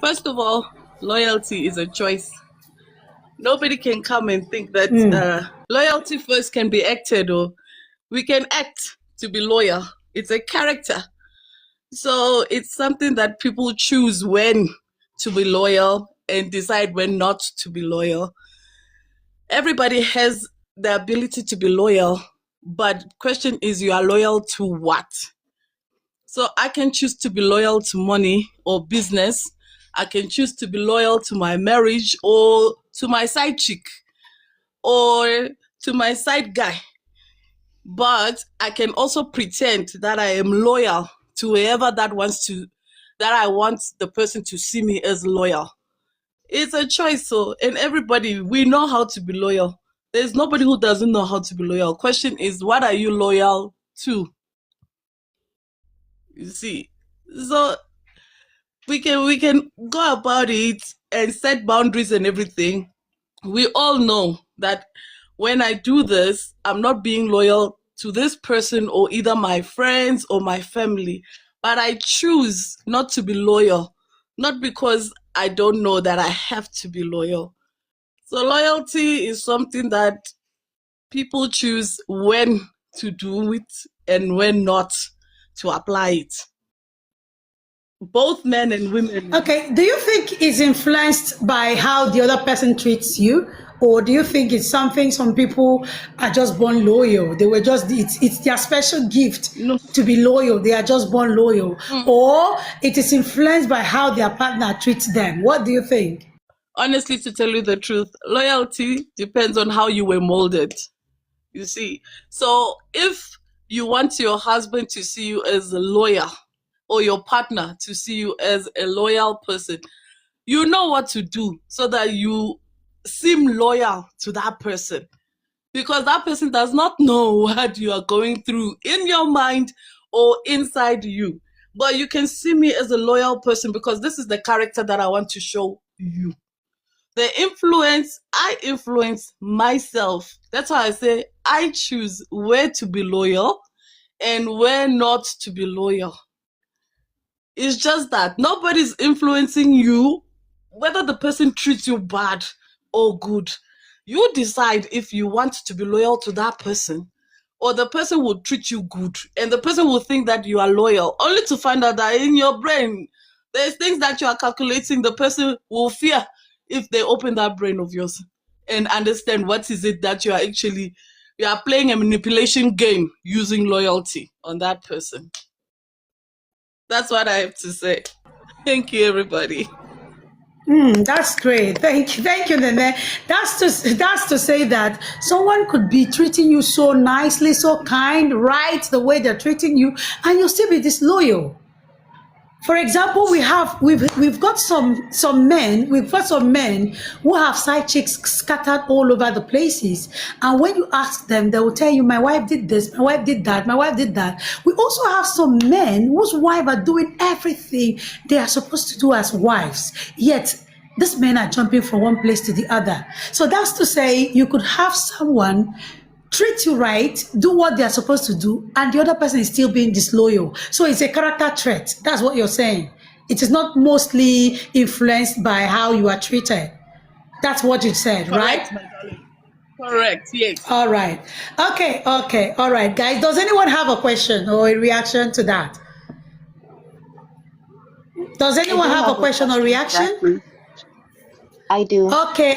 First of all, loyalty is a choice. Nobody can come and think that loyalty first can be acted, or we can act to be loyal. It's a character. So it's something that people choose when to be loyal and decide when not to be loyal. Everybody has the ability to be loyal, but question is, you are loyal to what? So I can choose to be loyal to money or business. I can choose to be loyal to my marriage or to my side chick or to my side guy. But I can also pretend that I am loyal to whoever that I want the person to see me as loyal. It's a choice. So, and everybody, we know how to be loyal. There's nobody who doesn't know how to be loyal. Question is, what are you loyal to? You see, so we can go about it and set boundaries and everything. We all know that when I do this, I'm not being loyal to this person or either my friends or my family, but I choose not to be loyal, not because I don't know that I have to be loyal. So loyalty is something that people choose when to do it and when not to apply it. Both men and women. Okay, do you think it's influenced by how the other person treats you? Or do you think it's something some people are just born loyal? They were just, it's their special gift to be loyal. They are just born loyal. Or it is influenced by how their partner treats them. What do you think? Honestly, to tell you the truth, loyalty depends on how you were molded. You see, so if you want your husband to see you as a loyal, or your partner to see you as a loyal person, you know what to do so that you seem loyal to that person, because that person does not know what you are going through in your mind or inside you. But you can see me as a loyal person because this is the character that I want to show you. I influence myself. That's why I say I choose where to be loyal and where not to be loyal. It's just that nobody's influencing you, whether the person treats you bad or good. You decide if you want to be loyal to that person, or the person will treat you good and the person will think that you are loyal, only to find out that in your brain there's things that you are calculating. The person will fear if they open that brain of yours and understand what is it that you are playing a manipulation game using loyalty on that person. That's what I have to say. Thank you, everybody. That's great. Thank you, Nene. That's to say that someone could be treating you so nicely, so kind, right, the way they're treating you, and you'll still be disloyal. For example, we've got some men who have side chicks scattered all over the places, and when you ask them, they will tell you, my wife did this, my wife did that, my wife did that. We also have some men whose wives are doing everything they are supposed to do as wives, yet these men are jumping from one place to the other. So that's to say, you could have someone treat you right, do what they're supposed to do, and the other person is still being disloyal. So it's a character trait. That's what you're saying. It is not mostly influenced by how you are treated. That's what you said, Correct, right? my darling. Correct, yes. All right. Okay. All right, guys. Does anyone have a question or a reaction to that? Does I anyone do have a have a question or question reaction? exactly. I do. Okay,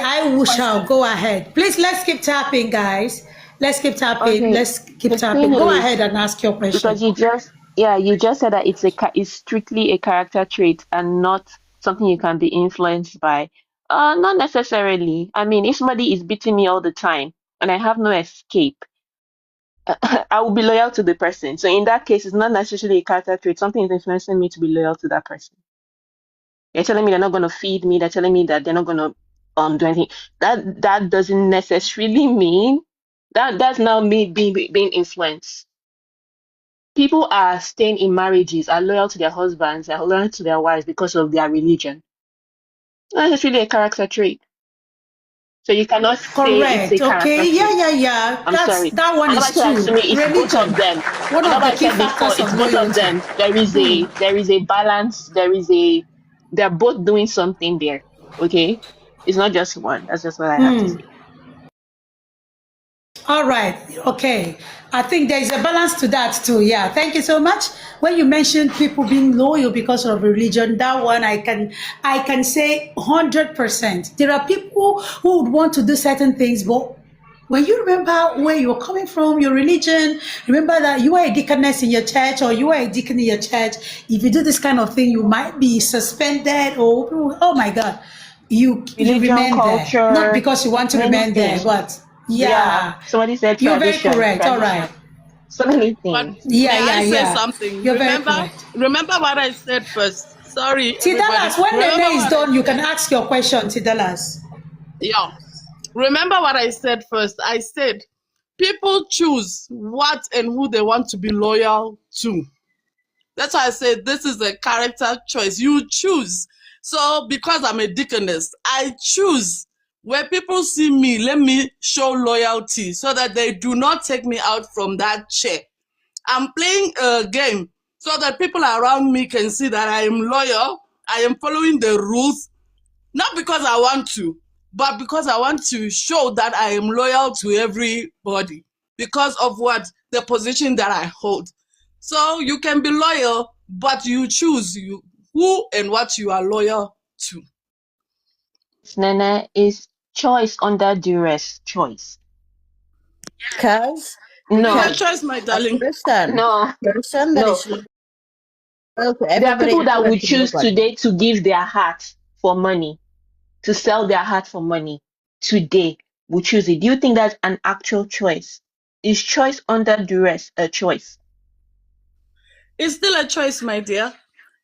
shall go ahead. Please, let's keep tapping, guys. Let's keep tapping. Okay. Let's keep The tapping. thing Go is, ahead and ask your because question. you just said that it's strictly a character trait and not something you can be influenced by. Not necessarily. I mean, if somebody is beating me all the time and I have no escape, I will be loyal to the person. So in that case, it's not necessarily a character trait. Something is influencing me to be loyal to that person. They're telling me they're not going to feed me. They're telling me that they're not going to do anything. That doesn't necessarily mean that's now me being influenced. People are staying in marriages, are loyal to their husbands, are loyal to their wives because of their religion. Not necessarily a character trait. So you cannot say it's a Correct. character Okay. trait. Yeah. I'm sorry. That one And is nobody said that true. to me, it's both Religion, of them. one And of the nobody key said before, factors it's of both of loyalty. them. There is a balance, they're both doing something there. Okay? It's not just one. That's just what I have to say. All right. Okay. I think there is a balance to that too. Yeah. Thank you so much. When you mentioned people being loyal because of religion, that one I can say 100%. There are people who would want to do certain things, but when you remember where you're coming from, your religion, remember that you are a deaconess in your church or you are a deacon in your church. If you do this kind of thing, you might be suspended or, oh my God, you Religion, remain there. Not culture, because you want to many remain there, things. but Yeah. Somebody said you're very tradition. correct. All right. So many But things. Yeah, may I say yeah. something? You're very correct. Remember what I said first. Sorry, everybody. Tidalas, when Remember Nene is what done, you can ask your question, Tidalas. Yeah. Remember what I said first. I said people choose what and who they want to be loyal to. That's why I said this is a character choice. You choose. So because I'm a deaconess, I choose where people see me, let me show loyalty so that they do not take me out from that chair. I'm playing a game so that people around me can see that I am loyal. I am following the rules, not because I want to, but because I want to show that I am loyal to everybody because of what the position that I hold. So you can be loyal, but you choose who and what you are loyal to. Nene is choice under duress. Choice. Because No. Your choice, my darling. Person No. that is loyal to There are everybody people that loyal would to choose nobody. today to give their heart for money, to sell their heart for money. Today, would choose it. Do you think that's an actual choice? Is choice under duress a choice? It's still a choice, my dear.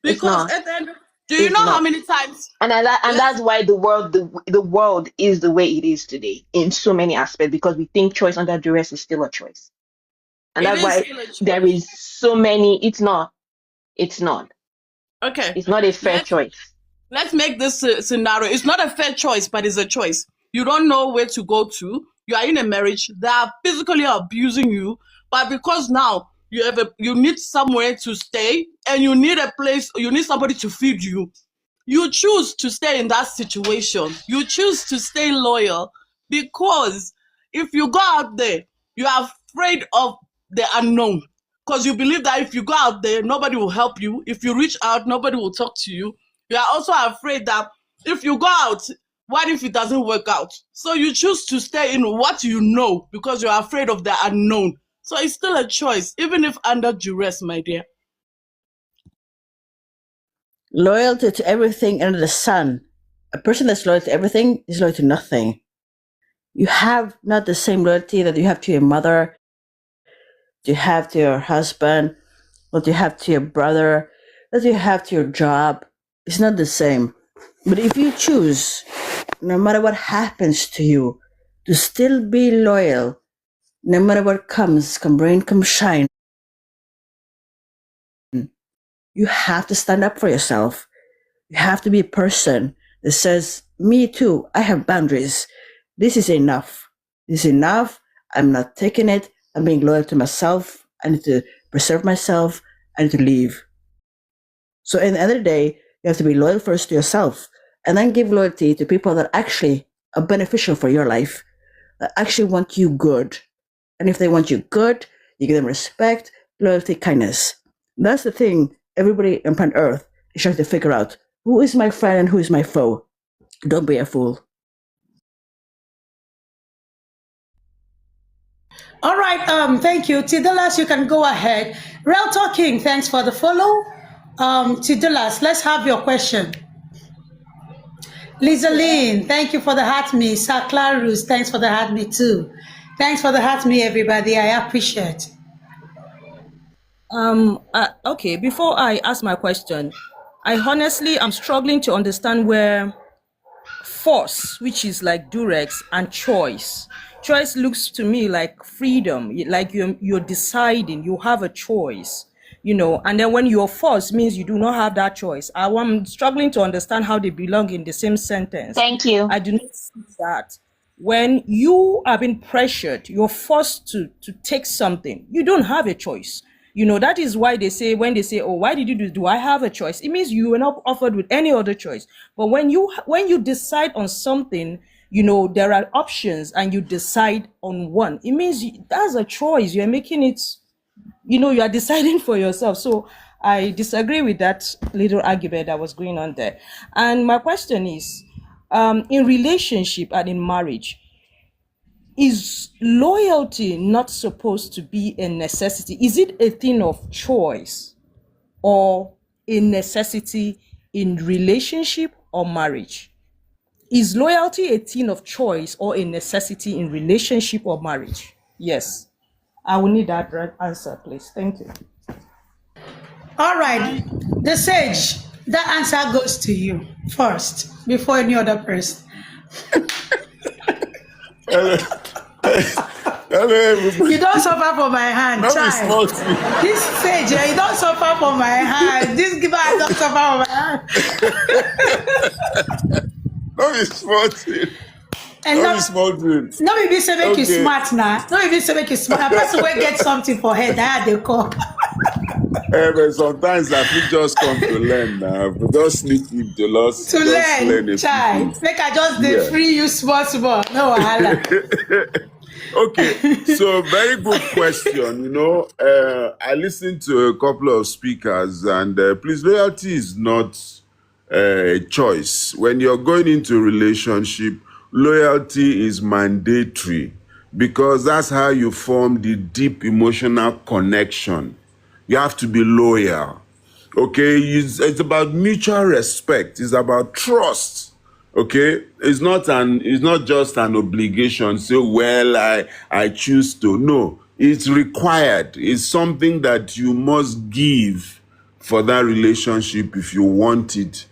It's Because not. at the end, do you It's know how not. many times? And that's why the world is the way it is today in so many aspects, because we think choice under duress is still a choice. And It that's is why still a choice. there is so many. It's not. It's not. Okay. It's not a fair choice. Let's make this scenario. It's not a fair choice, but it's a choice. You don't know where to go to. You are in a marriage. They are physically abusing you, but because now you need somewhere to stay, and you need a place. You need somebody to feed you. You choose to stay in that situation. You choose to stay loyal, because if you go out there, you are afraid of the unknown, because you believe that if you go out there, nobody will help you. If you reach out, nobody will talk to you. You are also afraid that if you go out, what if it doesn't work out? So you choose to stay in what you know, because you're afraid of the unknown. So it's still a choice, even if under duress, my dear. Loyalty to everything under the sun. A person that's loyal to everything is loyal to nothing. You have not the same loyalty that you have to your mother, that you have to your husband, what you have to your brother, that you have to your job. It's not the same. But if you choose, no matter what happens to you, to still be loyal, no matter what comes, come rain, come shine, you have to stand up for yourself. You have to be a person that says, me too, I have boundaries. This is enough. This is enough. I'm not taking it. I'm being loyal to myself. I need to preserve myself. I need to leave. So in the end of the day, you have to be loyal first to yourself, and then give loyalty to people that actually are beneficial for your life, that actually want you good. And if they want you good, you give them respect, loyalty, kindness. That's the thing everybody on planet Earth is trying to figure out. Who is my friend and who is my foe? Don't be a fool. All right, thank you. Tidolas, you can go ahead. Real Talking, thanks for the follow. Tidolas, let's have your question. Lisa Lynn, thank you for the heart me. Sir Clarus, thanks for the heart me too. Thanks for the heart me, everybody. I appreciate. Okay, before I ask my question, I honestly am struggling to understand where force, which is like durex, and choice. Choice looks to me like freedom, like you're deciding, you have a choice, and then when you're forced means you do not have that choice. I'm struggling to understand how they belong in the same sentence. Thank you. I do not see that. When you are being pressured, you're forced to take something. You don't have a choice. That is why they say, when they say, oh, why did you do I have a choice? It means you were not offered with any other choice. But when you decide on something, there are options and you decide on one. It means that's a choice. You're making it, you are deciding for yourself. So I disagree with that little argument that was going on there. And my question is, in relationship and in marriage, is loyalty not supposed to be a necessity? Is it a thing of choice or a necessity in relationship or marriage? Is loyalty a thing of choice or a necessity in relationship or marriage? Yes. I will need that right answer, please. Thank you. All right, the sage, that answer goes to you first before any other person. Hello, everybody. You don't suffer for my hand, No, it's child. not. This sage, you don't suffer for my hand. This guy don't suffer for my hand. No, it's not. And No, it's not. no be say make you Okay. smart now. No be say make you smart. A person will get something for head. That they call. But sometimes I feel just come to learn now. We just sleep with the loss. To learn, child. Make I just dey Yeah. free you small. No wahala. Okay, so very good question. I listened to a couple of speakers, and please, loyalty is not a choice. When you're going into a relationship, loyalty is mandatory because that's how you form the deep emotional connection. You have to be loyal. Okay, it's about mutual respect. It's about trust. Okay, it's not just an obligation. Say, well, I choose to. No, It's required. It's something that you must give for that relationship if you want it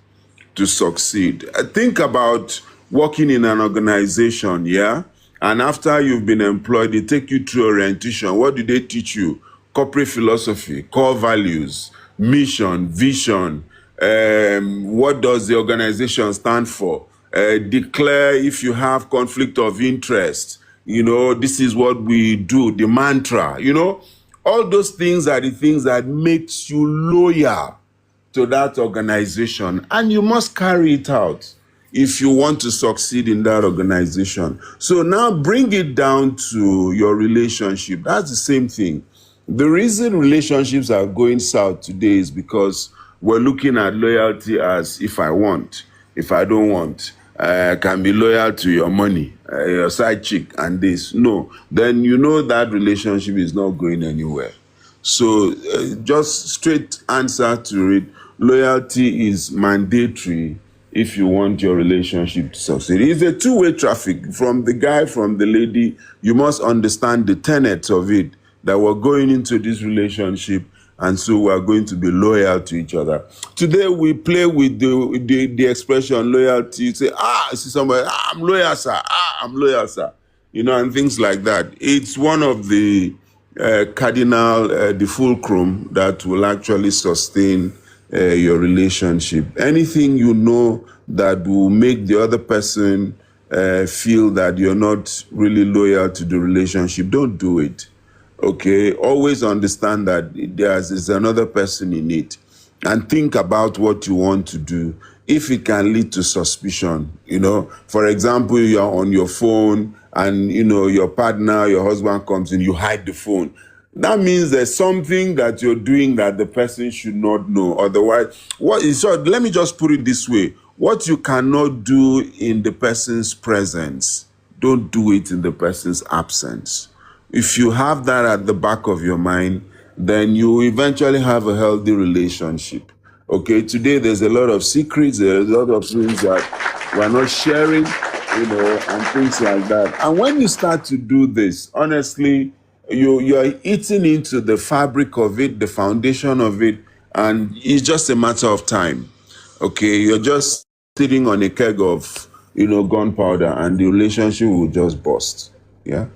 to succeed. Think about working in an organization, yeah? And after you've been employed, they take you through orientation. What do they teach you? Corporate philosophy, core values, mission, vision. What does the organization stand for? Declare if you have conflict of interest. You know, this is what we do, the mantra, you know. All those things are the things that makes you loyal to that organization, and you must carry it out if you want to succeed in that organization. So now bring it down to your relationship. That's the same thing. The reason relationships are going south today is because we're looking at loyalty as if I want, if I don't want. I can be loyal to your money, your side chick, and this. No, then you know that relationship is not going anywhere. So just straight answer to it, loyalty is mandatory if you want your relationship to succeed. It's a two-way traffic from the guy, from the lady. You must understand the tenets of it, that we're going into this relationship, and so we're going to be loyal to each other. Today we play with the expression loyalty. You say, see somebody, I'm loyal, sir. I'm loyal, sir. You know, and things like that. It's one of the cardinal, the fulcrum that will actually sustain your relationship. Anything you know that will make the other person feel that you're not really loyal to the relationship, don't do it. Okay, always understand that there's another person in it, and think about what you want to do. If it can lead to suspicion, you know, for example, you're on your phone and, you know, your partner, your husband comes in, you hide the phone. That means there's something that you're doing that the person should not know. Otherwise, let me just put it this way. What you cannot do in the person's presence, don't do it in the person's absence. If you have that at the back of your mind, then you eventually have a healthy relationship. Okay, today there's a lot of secrets, there's a lot of things that we're not sharing, you know, and things like that. And when you start to do this, honestly, you're eating into the fabric of it, the foundation of it, and it's just a matter of time. Okay, you're just sitting on a keg of, you know, gunpowder, and the relationship will just burst. Yeah.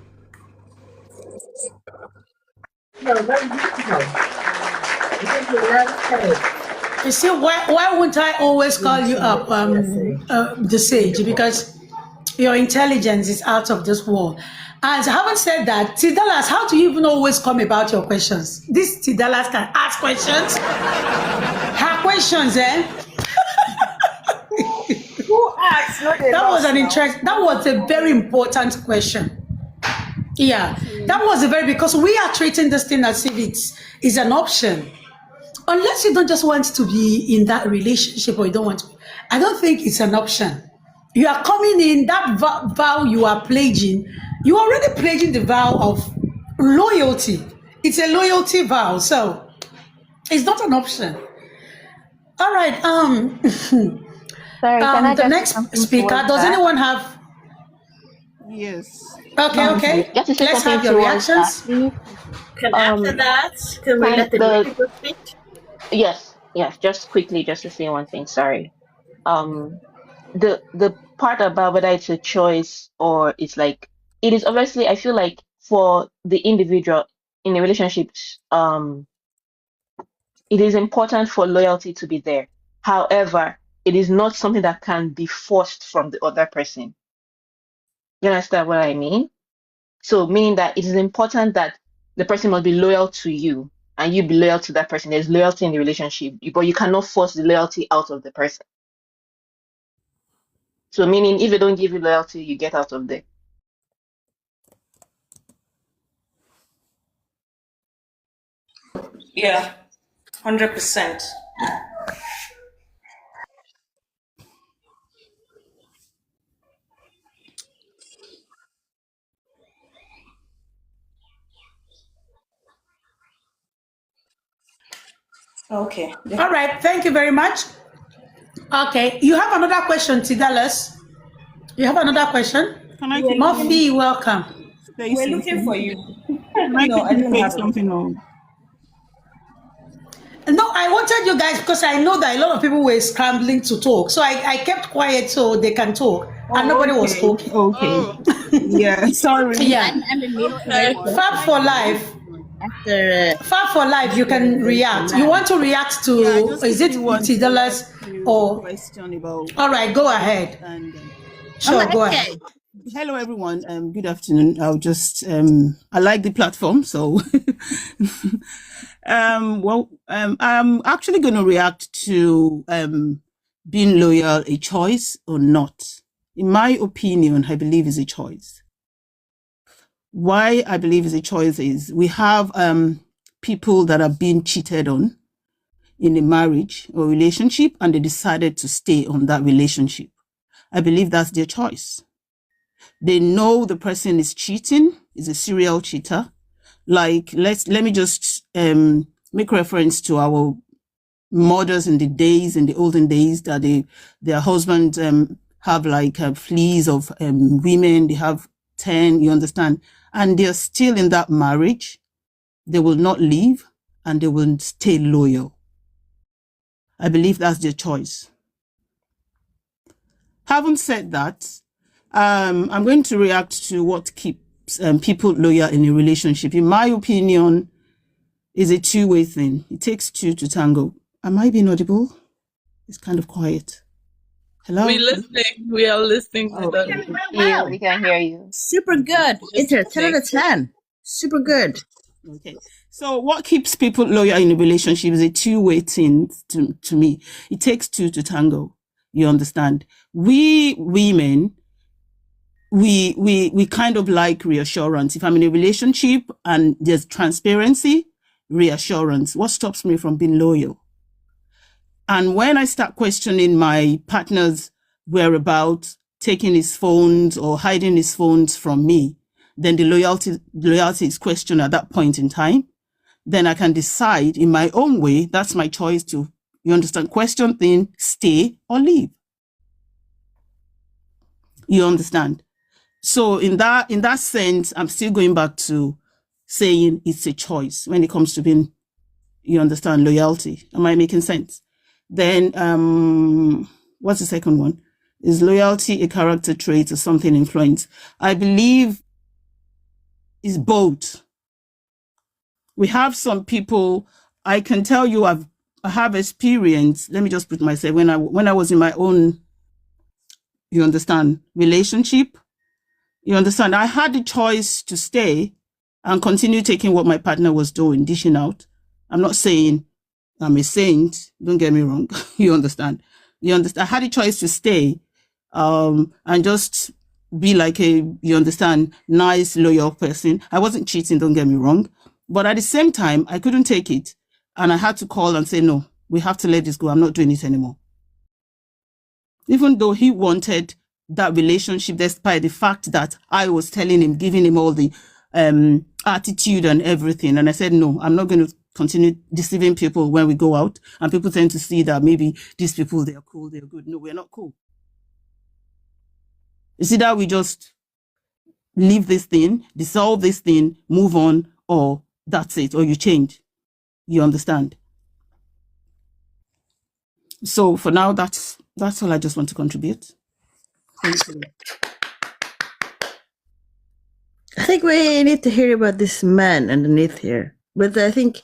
You see, why wouldn't I always call you up, the sage? Because your intelligence is out of this world. And having said that, T. Dallas, how do you even always come about your questions? This T. Dallas can ask questions. Her questions, eh? Who asked? Not That was a very important question. Yeah, that was because we are treating this thing as if it's an option. Unless you don't just want to be in that relationship, or you don't want to, I don't think it's an option. You are coming in, that vow you are pledging, you are already pledging the vow of loyalty. It's a loyalty vow, so it's not an option. All right. Sorry, can I The just next speaker. Does anyone have? Yes. Okay. Just to say Let's something have your towards that, reactions. please. Can after that, can we let the people speak? Yes, just quickly, just to say one thing, sorry. The part about whether it's a choice or it's like, it is obviously, I feel like for the individual in a relationship, it is important for loyalty to be there. However, it is not something that can be forced from the other person. You understand what I mean? So meaning that it is important that the person must be loyal to you and you be loyal to that person. There's loyalty in the relationship, but you cannot force the loyalty out of the person. So meaning if they don't give you loyalty, you get out of there. Yeah, 100%. Okay. All right. Thank you very much. Okay. You have another question, T. Dallas? You have another question? Can I take Murphy, welcome. We're looking for you. Can I No, I quickly didn't say have it. something on? No, I wanted you guys because I know that a lot of people were scrambling to talk. So I kept quiet so they can talk. And Oh, nobody was okay. talking. Okay. Yeah, sorry. Yeah. I'm a mute Okay. for Fab for life. After Fab for life, you can react. You want to react Yeah, I to, just is it quickly want to Tidala's react to the or, question about all right, go ahead. and Sure, go ahead. hello everyone. Good afternoon. I'll just I like the platform, so I'm actually going to react to being loyal a choice or not. In my opinion, I believe is a choice. Why I believe is a choice is we have people that are being cheated on in a marriage or relationship, and they decided to stay on that relationship. I believe that's their choice. They know the person is cheating, is a serial cheater. Like, let me just make reference to our mothers in the olden days, that their husbands have like fleas of women. They have 10, you understand, and they're still in that marriage. They will not leave, and they will stay loyal. I believe that's their choice. Having said that, I'm going to react to what keeps people loyal in a relationship. In my opinion, is a two-way thing. It takes two to tango. Am I being audible? It's kind of quiet. Hello? We listening. We are listening to them. We can hear you. super good. It's a 10 out of 10. Super good. Okay. So what keeps people loyal in a relationship is a two-way thing to me. It takes two to tango. You understand? We women, we kind of like reassurance. If I'm in a relationship and there's transparency, reassurance. What stops me from being loyal? And when I start questioning my partner's whereabouts, taking his phones or hiding his phones from me, then the loyalty is questioned at that point in time. Then I can decide in my own way. That's my choice to, you understand, question thing, stay or leave. You understand? So in that sense, I'm still going back to saying it's a choice when it comes to being, you understand, loyalty. Am I making sense? Then what's the second one? Is loyalty a character trait or something influence? I believe it's both. We have some people, I can tell you I have experience. Let me just put myself, when I was in my own, you understand, relationship, you understand, I had the choice to stay and continue taking what my partner was doing, dishing out. I'm not saying I'm a saint, don't get me wrong. You understand? I had a choice to stay and just be like a, you understand, nice, loyal person. I wasn't cheating, don't get me wrong. But at the same time, I couldn't take it. And I had to call and say, no, we have to let this go. I'm not doing it anymore. Even though he wanted that relationship, despite the fact that I was telling him, giving him all the attitude and everything. And I said, no, I'm not going to continue deceiving people when we go out. And people tend to see that maybe these people, they're cool, they're good. No, we're not cool. You see that we just leave this thing, dissolve this thing, move on, or that's it, or you change. You understand? So for now, that's all I just want to contribute. Thank you. I think we need to hear about this man underneath here. But I think,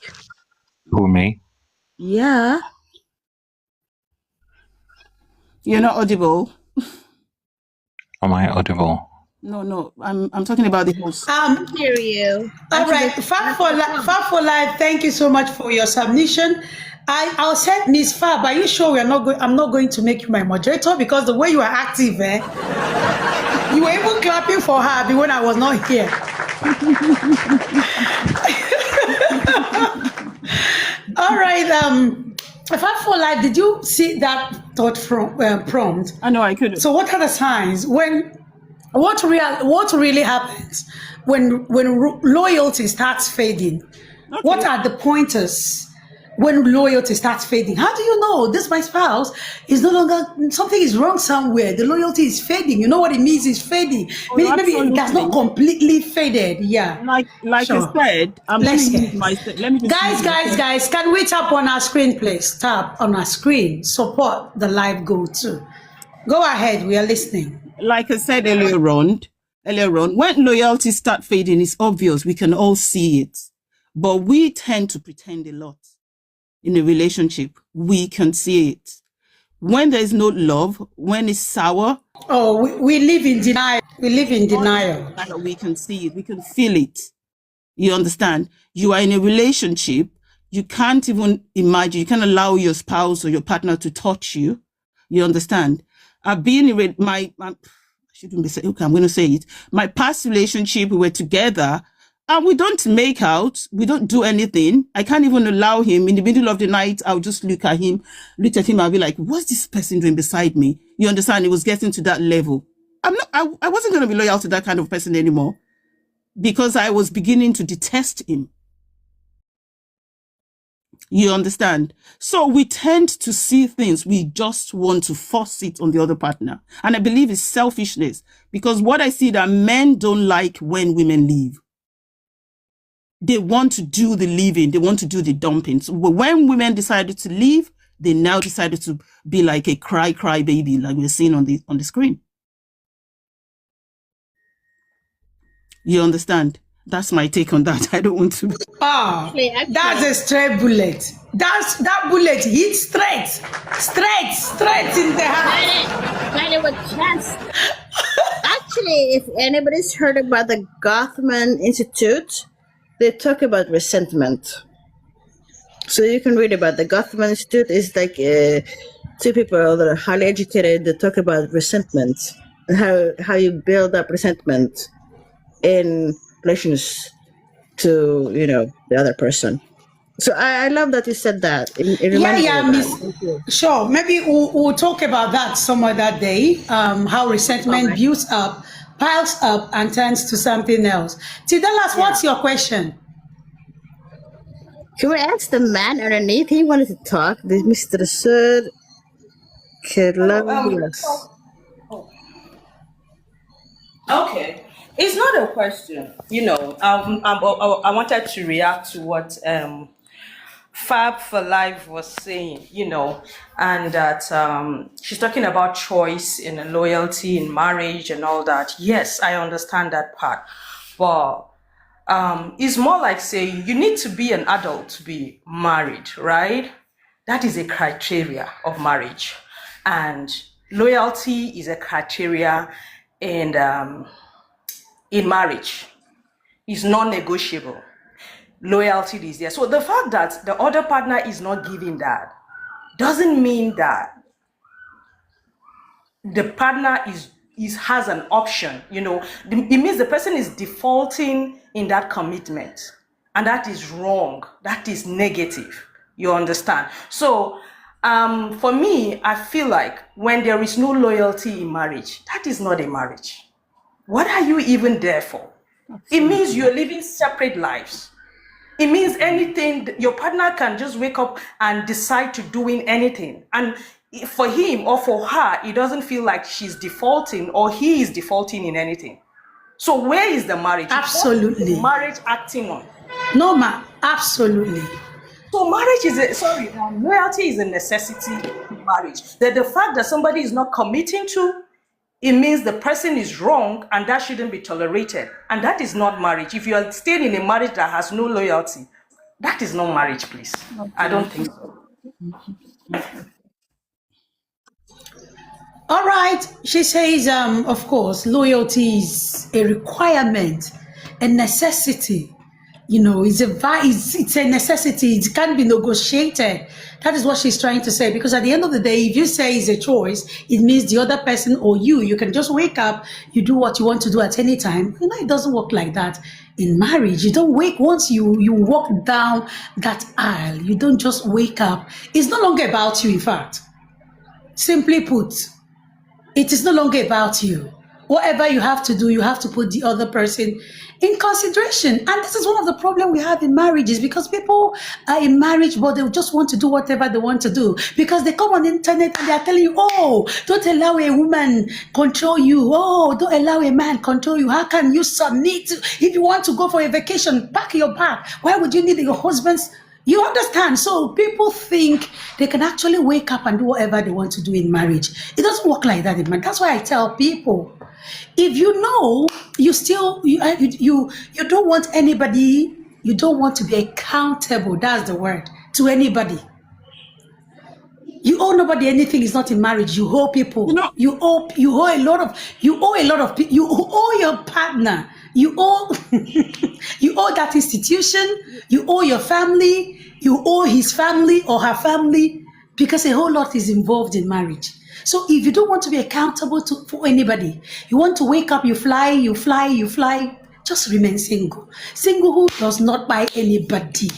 Who, me? yeah. You're not audible. Am I audible? No, I'm talking about the host. Hear you. All right, Fab for life. Thank you so much for your submission. I'll say, Miss Fab, are you sure we are not going? I'm not going to make you my moderator because the way you are active, you were even clapping for her when I was not here. All right, Fab for life. Did you see that thought from prompt? I know I couldn't. So, what are the signs what really happens when loyalty starts fading? Okay. What are the pointers when loyalty starts fading. How do you know this my spouse is no longer, something is wrong somewhere? The loyalty is fading. You know what it means? It's fading. Oh, Maybe it has not absolutely. completely faded. Yeah. Like I Sure. said, I'm going Let's to hear. use my. Let me just use myself. Guys, can we tap on our screen, please? Tap on our screen. Support the live goal too. Go ahead. We are listening. Like I said earlier on, when loyalty start fading, it's obvious. We can all see it, but we tend to pretend a lot in a relationship. We can see it when there is no love, when it's sour. Oh, we live in denial. We live in denial. We can see it. We can feel it. You understand? You are in a relationship. You can't even imagine. You can't allow your spouse or your partner to touch you. You understand? I've been in my I shouldn't be saying, okay, I'm going to say it. My past relationship, we were together and we don't make out. We don't do anything. I can't even allow him in the middle of the night. I'll just look at him. I'll be like, what's this person doing beside me? You understand? It was getting to that level. I wasn't going to be loyal to that kind of person anymore because I was beginning to detest him. You understand? So we tend to see things. We just want to force it on the other partner. And I believe it's selfishness because what I see that men don't like when women leave. They want to do the leaving. They want to do the dumping. So when women decided to leave, they now decided to be like a cry baby, like we're seeing on the screen. You understand? That's my take on that. I don't want to. Ah, that's a straight bullet. That bullet hits straight in the heart. Kind of a chest. Actually, if anybody's heard about the Gothman Institute, they talk about resentment. So you can read about the Gothman Institute. It's like two people that are highly educated. They talk about resentment and how you build up resentment in relations to the other person. So I love that you said that. It reminds me of that. Miss. Thank you. Sure, maybe we'll talk about that some other day. How resentment builds up, piles up, and turns to something else. Tidelas, what's your question? Can we ask the man underneath? He wanted to talk. This Mr. Sir Kerlavias. Okay. It's not a question. I wanted to react to what Fab for Life was saying, and that she's talking about choice and loyalty in marriage and all that. Yes, I understand that part. But it's more like saying you need to be an adult to be married, right? That is a criteria of marriage. And loyalty is a criteria in marriage. It's non-negotiable. Loyalty is there. So the fact that the other partner is not giving that doesn't mean that the partner has an option. It means the person is defaulting in that commitment, and that is wrong. That is negative. You understand? So for me, I feel like when there is no loyalty in marriage, that is not a marriage. What are you even there for? It means you're living separate lives. It means anything, your partner can just wake up and decide to doing anything. And for him or for her, it doesn't feel like she's defaulting or he is defaulting in anything. So where is the marriage? Absolutely. What is the marriage acting on? No, ma, absolutely. So marriage loyalty is a necessity in marriage. That the fact that somebody is not committing to, it means the person is wrong and that shouldn't be tolerated. And that is not marriage. If you are staying in a marriage that has no loyalty, that is not marriage, please. I don't think so. All right. She says, of course, loyalty is a requirement, a necessity. It's a necessity. It can't be negotiated. That is what she's trying to say. Because at the end of the day, if you say it's a choice, it means the other person or you can just wake up, you do what you want to do at any time. It doesn't work like that in marriage. You don't wake once you walk down that aisle. You don't just wake up. It's no longer about you, in fact. Simply put, it is no longer about you. whatever you have to do, you have to put the other person in consideration. And this is one of the problems we have in marriages, because people are in marriage, but they just want to do whatever they want to do, because they come on the internet and they are telling you, oh, don't allow a woman control you. Oh, don't allow a man control you. How can you submit? If you want to go for a vacation, pack your bag. Why would you need your husband's? You understand? So people think they can actually wake up and do whatever they want to do in marriage. It doesn't work like that in marriage. That's why I tell people, if you know you still you don't want anybody, you don't want to be accountable. That's the word, to anybody. You owe nobody anything. Is not in marriage. You owe people. You owe a lot of people. You owe your partner. You owe you owe that institution. You owe your family. You owe his family or her family, because a whole lot is involved in marriage. So if you don't want to be accountable for anybody, you want to wake up, you fly, just remain single. Singlehood does not buy anybody.